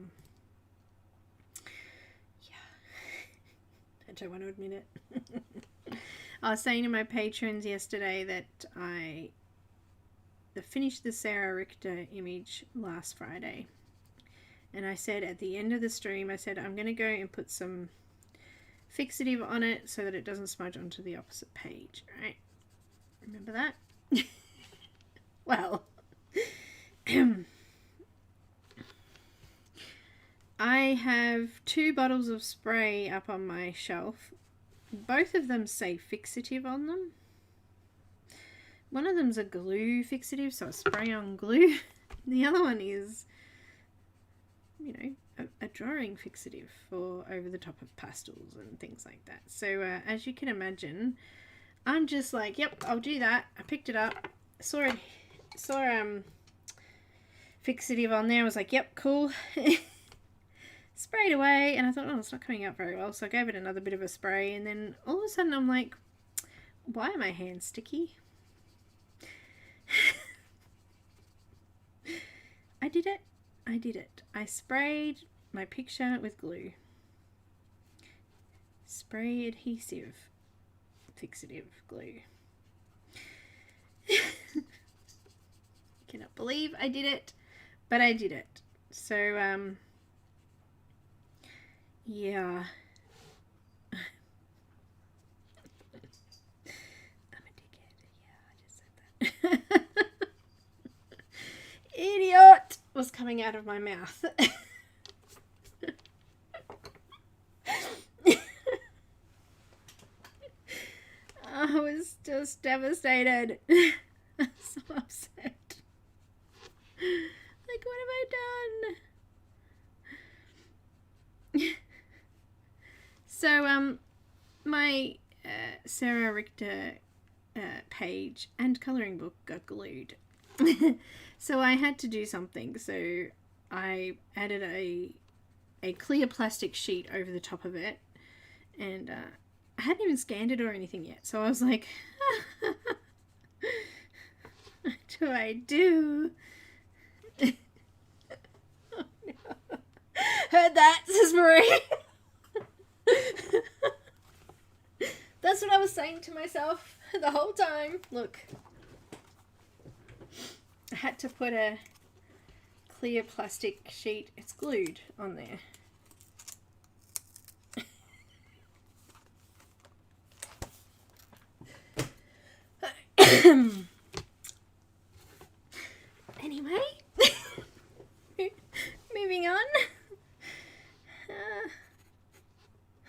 I don't want to admit it. I was saying to my patrons yesterday that I finished the Sarah Richter image last Friday. And I said at the end of the stream, I said, I'm going to go and put some fixative on it so that it doesn't smudge onto the opposite page, right? Remember that? Well, I have 2 bottles of spray up on my shelf. Both of them say fixative on them. One of them's a glue fixative, so a spray on glue. The other one is, you know, a drawing fixative for over the top of pastels and things like that. So as you can imagine, I'm just like, yep, I'll do that. I picked it up, saw fixative on there. I was like, yep, cool. Sprayed away, and I thought, oh, it's not coming out very well, so I gave it another bit of a spray, and then all of a sudden I'm like, why are my hands sticky? I did it. I sprayed my picture with glue. Spray adhesive fixative glue. Cannot believe I did it, but I did it. So yeah. I'm a dickhead. Yeah, I just said that. Idiot was coming out of my mouth. I was just devastated. So upset. Like, what have I done? So, my Sarah Richter page and colouring book got glued. So I had to do something. So I added a clear plastic sheet over the top of it, and I hadn't even scanned it or anything yet. So I was like, what do I do? Oh, no. Heard that, says Marie. That's what I was saying to myself the whole time. Look. I had to put a clear plastic sheet, it's glued on there. Anyway, moving on.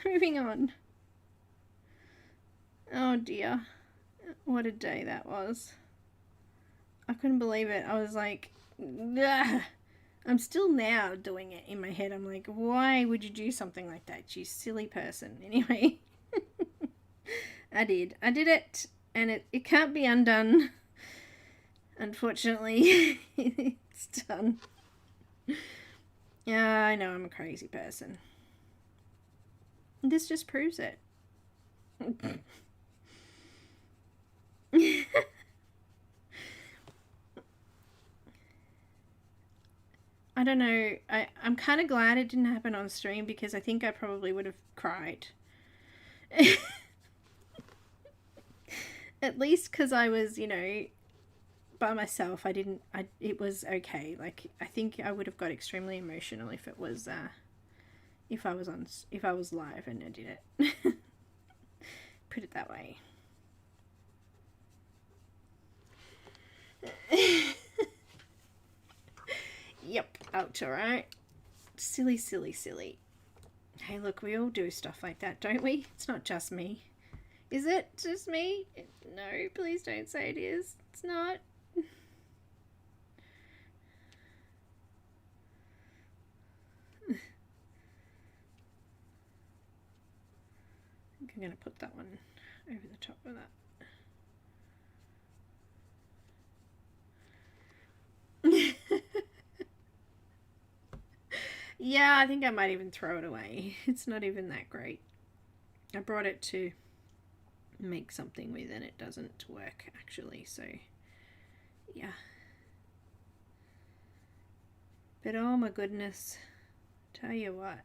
Moving on. Oh dear, what a day that was. I couldn't believe it. I was like, ugh. I'm still now doing it in my head. I'm like, why would you do something like that, you silly person? Anyway, I did it, and it can't be undone. Unfortunately, it's done. Yeah, I know I'm a crazy person. This just proves it. I don't know. I'm kind of glad it didn't happen on stream, because I think I probably would have cried. At least because I was, you know, by myself. It was okay. Like, I think I would have got extremely emotional if it was, if I was live and I did it. Put it that way. Yep, ouch, alright. Silly, silly, silly. Hey, look, we all do stuff like that, don't we? It's not just me. Is it just me? No, please don't say it is. It's not. I think I'm going to put that one over the top of that. Yeah, I think I might even throw it away. It's not even that great. I brought it to make something with and it doesn't work actually, so yeah. But oh my goodness, tell you what.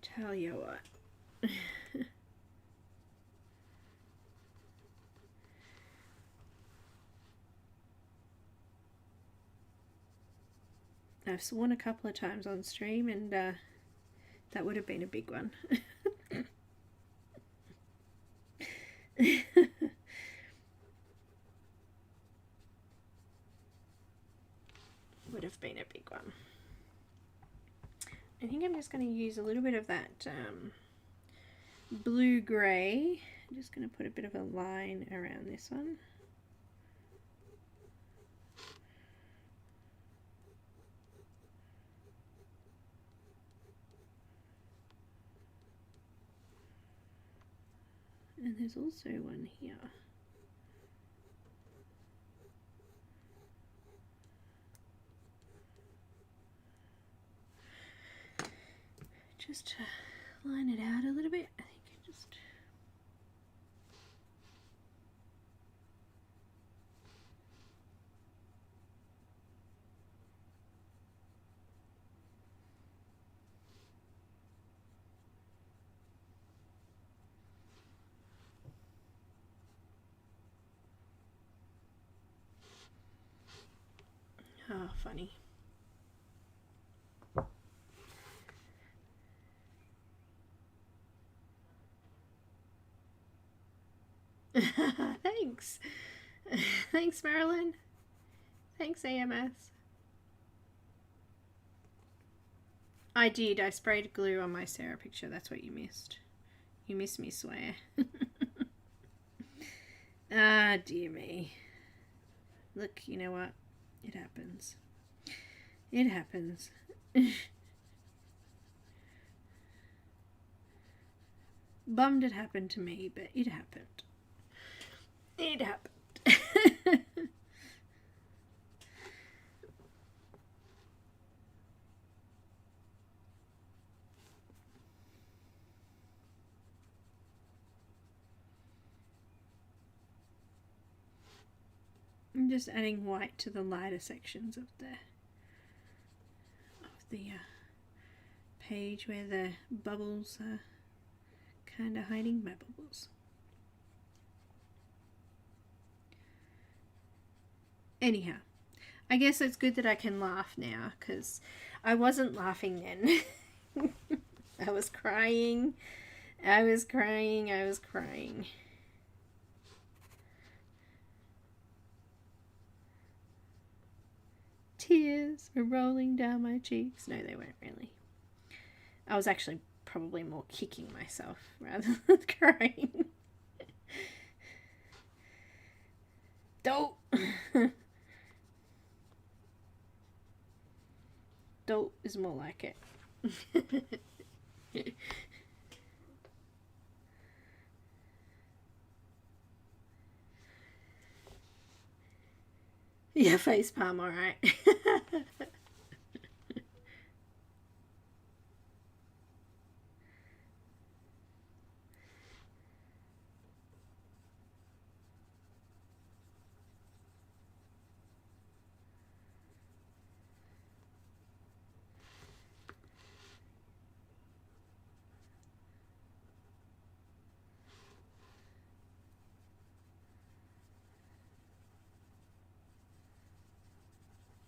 Tell you what. I've sworn a couple of times on stream, and that would have been a big one. Would have been a big one. I think I'm just going to use a little bit of that blue grey. I'm just going to put a bit of a line around this one. And there's also one here. Just to line it out a little bit, I think I just... Oh, funny. Thanks. Thanks, Marilyn. Thanks, AMS. I did. I sprayed glue on my Sarah picture. That's what you missed. You missed me, swear. Ah, dear me. Look, you know what? It happens. It happens. Bummed it happened to me, but it happened. It happened. I'm just adding white to the lighter sections of the page where the bubbles are kind of hiding my bubbles. Anyhow, I guess it's good that I can laugh now, because I wasn't laughing then. I was crying. I was crying. I was crying. Tears were rolling down my cheeks. No, they weren't really. I was actually probably more kicking myself rather than crying. Don't. Dope is more like it. Yeah, facepalm, alright.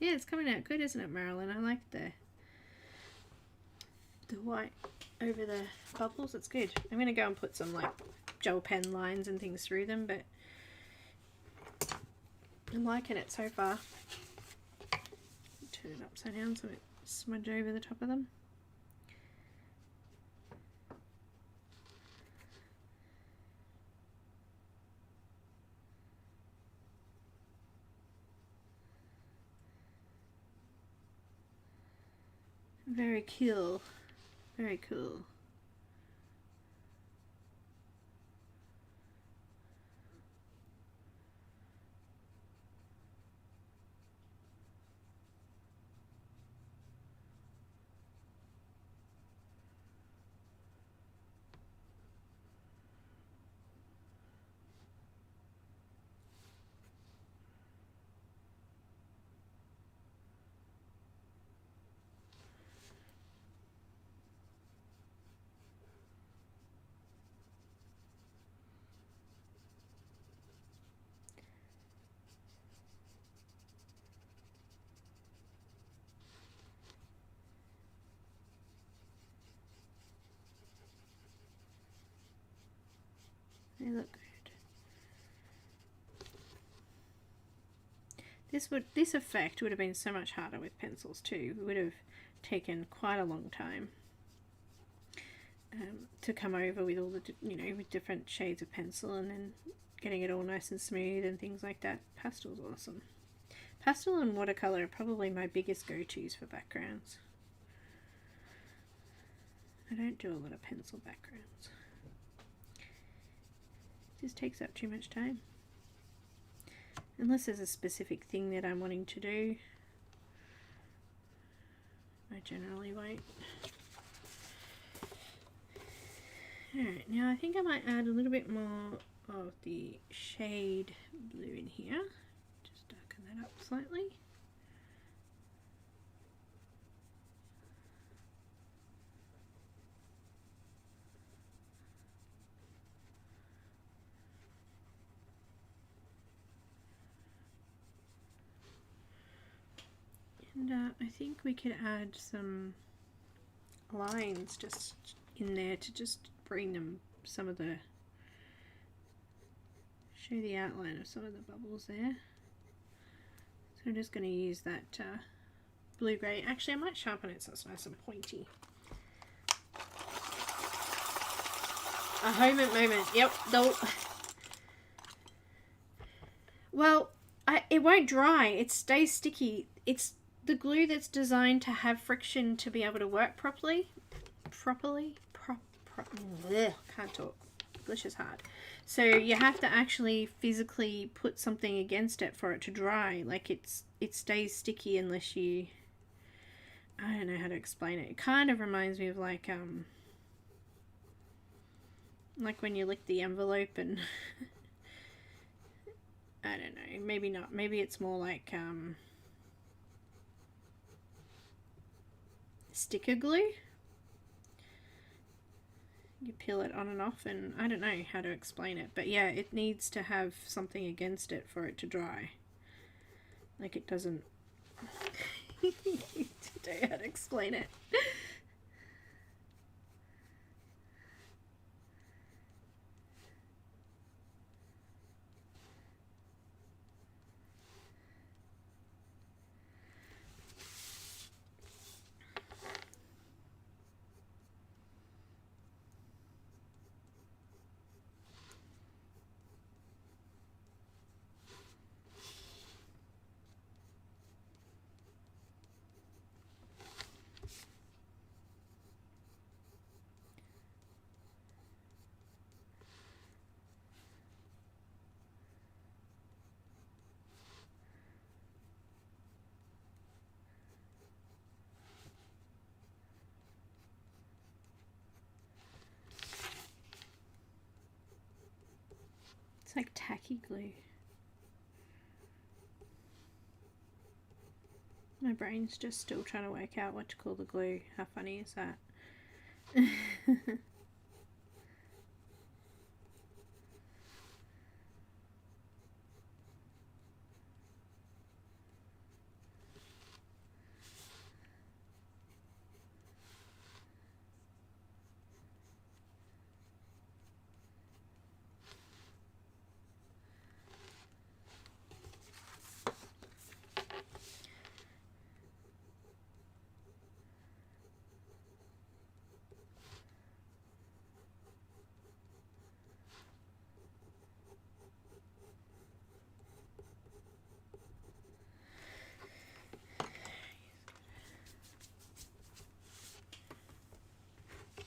Yeah, it's coming out good, isn't it, Marilyn? I like the white over the bubbles. It's good. I'm going to go and put some like gel pen lines and things through them, but I'm liking it so far. Turn it upside down so it smudge over the top of them. Very cool. Very cool. They look good. This effect would have been so much harder with pencils too. It would have taken quite a long time to come over with all the, with different shades of pencil and then getting it all nice and smooth and things like that. Pastel's awesome. Pastel and watercolor are probably my biggest go-tos for backgrounds. I don't do a lot of pencil backgrounds. It just takes up too much time. Unless there's a specific thing that I'm wanting to do, I generally won't. Alright, now I think I might add a little bit more of the shade blue in here. Just darken that up slightly. And I think we could add some lines just in there to just bring them some of the, show the outline of some of the bubbles there. So I'm just going to use that blue grey. Actually, I might sharpen it so it's nice and pointy. A home moment. Yep. Nope. Well, it won't dry. It stays sticky. It's the glue that's designed to have friction to be able to work properly. Can't talk. English is hard. So you have to actually physically put something against it for it to dry. Like it stays sticky unless you, I don't know how to explain it. It kind of reminds me of like when you lick the envelope and I don't know, maybe not. Maybe it's more like sticker glue. You peel it on and off, and I don't know how to explain it, but yeah, it needs to have something against it for it to dry. Like it doesn't. I don't know how to explain it. It's like tacky glue. My brain's just still trying to work out what to call the glue. How funny is that?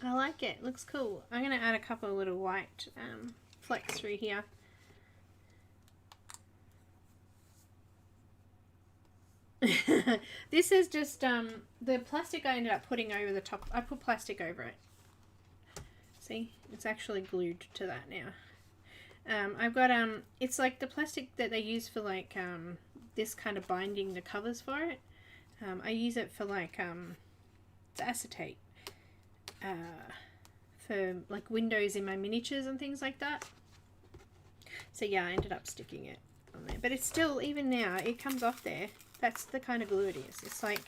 I like it. Looks cool. I'm going to add a couple of little white flecks through here. This is just the plastic I ended up putting over the top. I put plastic over it. See? It's actually glued to that now. I've got it's like the plastic that they use for like this kind of binding the covers for it. I use it for like it's acetate. For like windows in my miniatures and things like that. So yeah, I ended up sticking it on there, but it's still, even now, it comes off there. That's the kind of glue it is. It's like,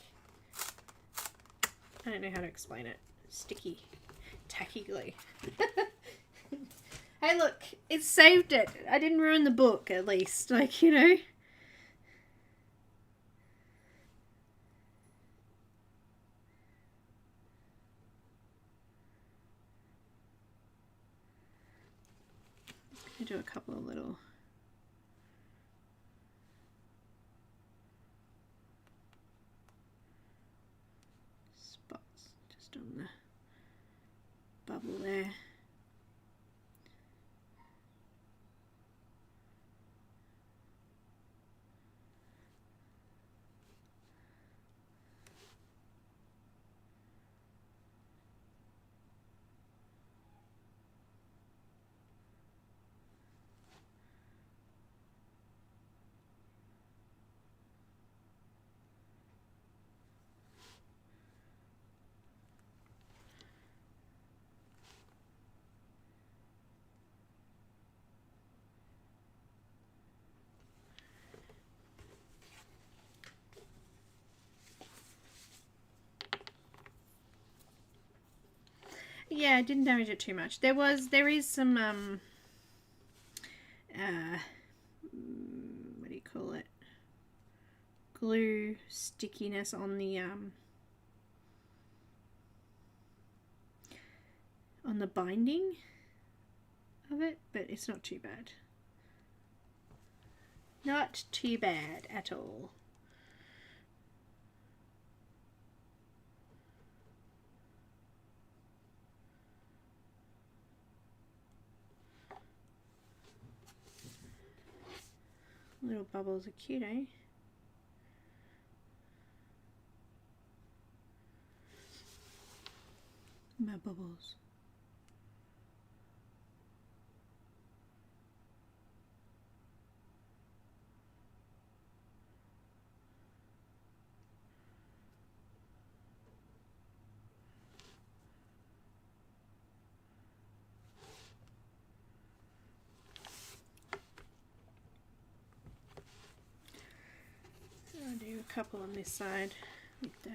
I don't know how to explain it. Sticky, tacky glue. Hey, look, it saved it. I didn't ruin the book, at least. Like, you know. I do a couple of little spots just on the bubble there. Yeah, I didn't damage it too much. There is some what do you call it? Glue stickiness on the binding of it, but it's not too bad. Not too bad at all. Little bubbles are cute, eh? My bubbles. I'll do a couple on this side with the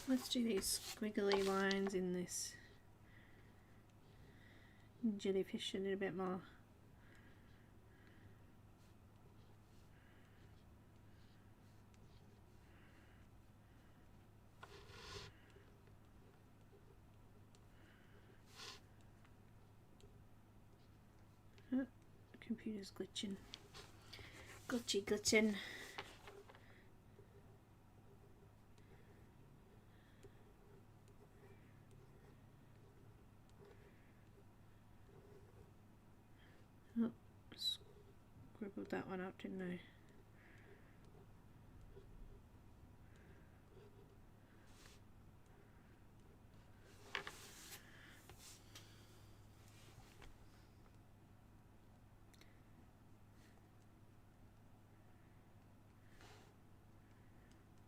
let's do these squiggly lines in this jellyfish a little bit more. Oh, computer's glitching. Glitching. Oh, scribbled that one up, didn't I?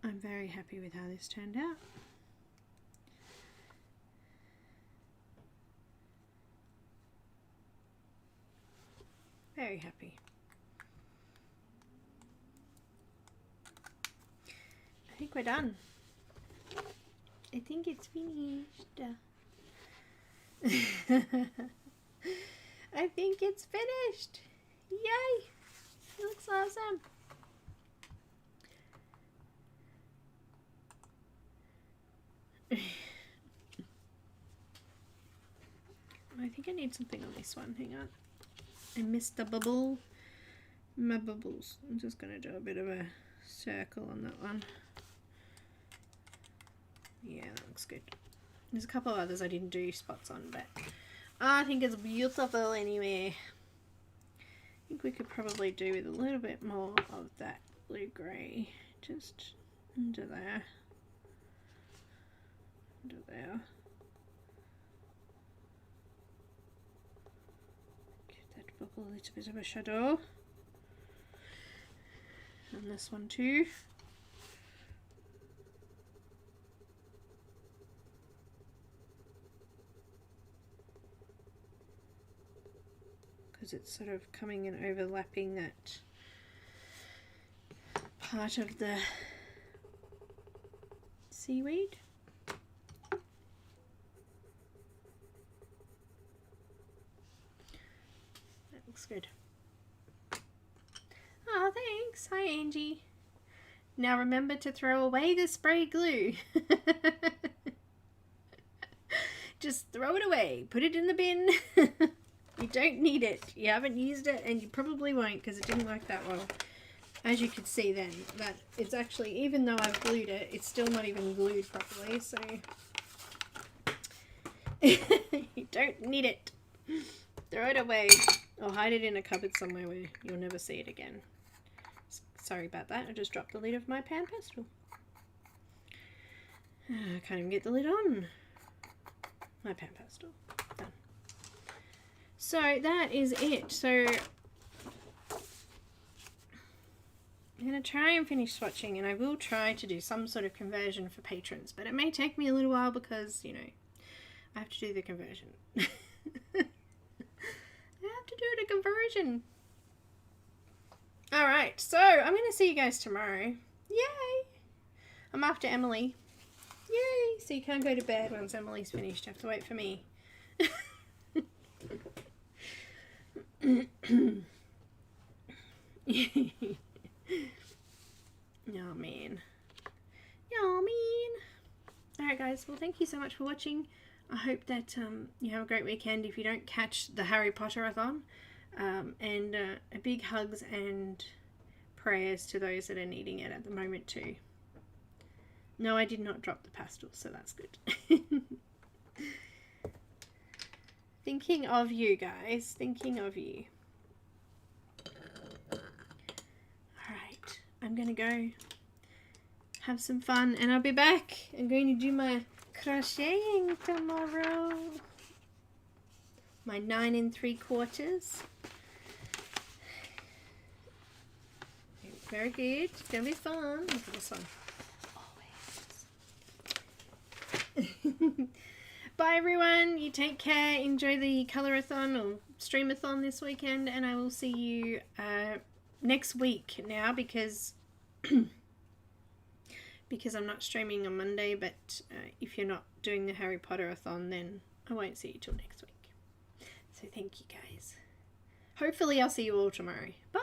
I'm very happy with how this turned out. Very happy. I think we're done. I think it's finished. I think it's finished. Yay! It looks awesome. I think I need something on this one. Hang on. I missed a bubble. My bubbles. I'm just going to do a bit of a circle on that one. Yeah, that looks good. There's a couple of others I didn't do spots on, but I think it's beautiful anyway. think we could probably do with a little bit more of that blue grey, just under there, under there. Give that bubble a little bit of a shadow, and this one too. Because it's sort of coming and overlapping that part of the seaweed. That looks good. Oh, thanks. Hi, Angie. Now remember to throw away the spray glue. Just throw it away. Put it in the bin. You don't need it. You haven't used it, and you probably won't because it didn't work that well. As you could see then, that it's actually, even though I've glued it, it's still not even glued properly, so you don't need it. Throw it away or hide it in a cupboard somewhere where you'll never see it again. Sorry about that. I just dropped the lid of my pan pastel. I can't even get the lid on my pan pastel. Done. So that is it. So I'm going to try and finish swatching, and I will try to do some sort of conversion for patrons, but it may take me a little while because, you know, I have to do the conversion. I have to do the conversion. Alright, so I'm going to see you guys tomorrow. Yay! I'm after Emily. Yay! So you can't go to bed once Emily's finished. You have to wait for me. Oh man. Oh man. Alright guys, well thank you so much for watching. I hope that you have a great weekend if you don't catch the Harry Potter-a-thon. And a big hugs and prayers to those that are needing it at the moment too. No, I did not drop the pastel, so that's good. Thinking of you guys, thinking of you. Alright, I'm gonna go have some fun and I'll be back. I'm going to do my crocheting tomorrow. My 9 3/4. Very good. It's gonna be fun. Look at this one. Always. Bye everyone. You take care. Enjoy the colour-a-thon or stream-a-thon this weekend, and I will see you next week now because because I'm not streaming on Monday. But if you're not doing the Harry Potter-a-thon, then I won't see you till next week. So thank you guys. Hopefully I'll see you all tomorrow. Bye!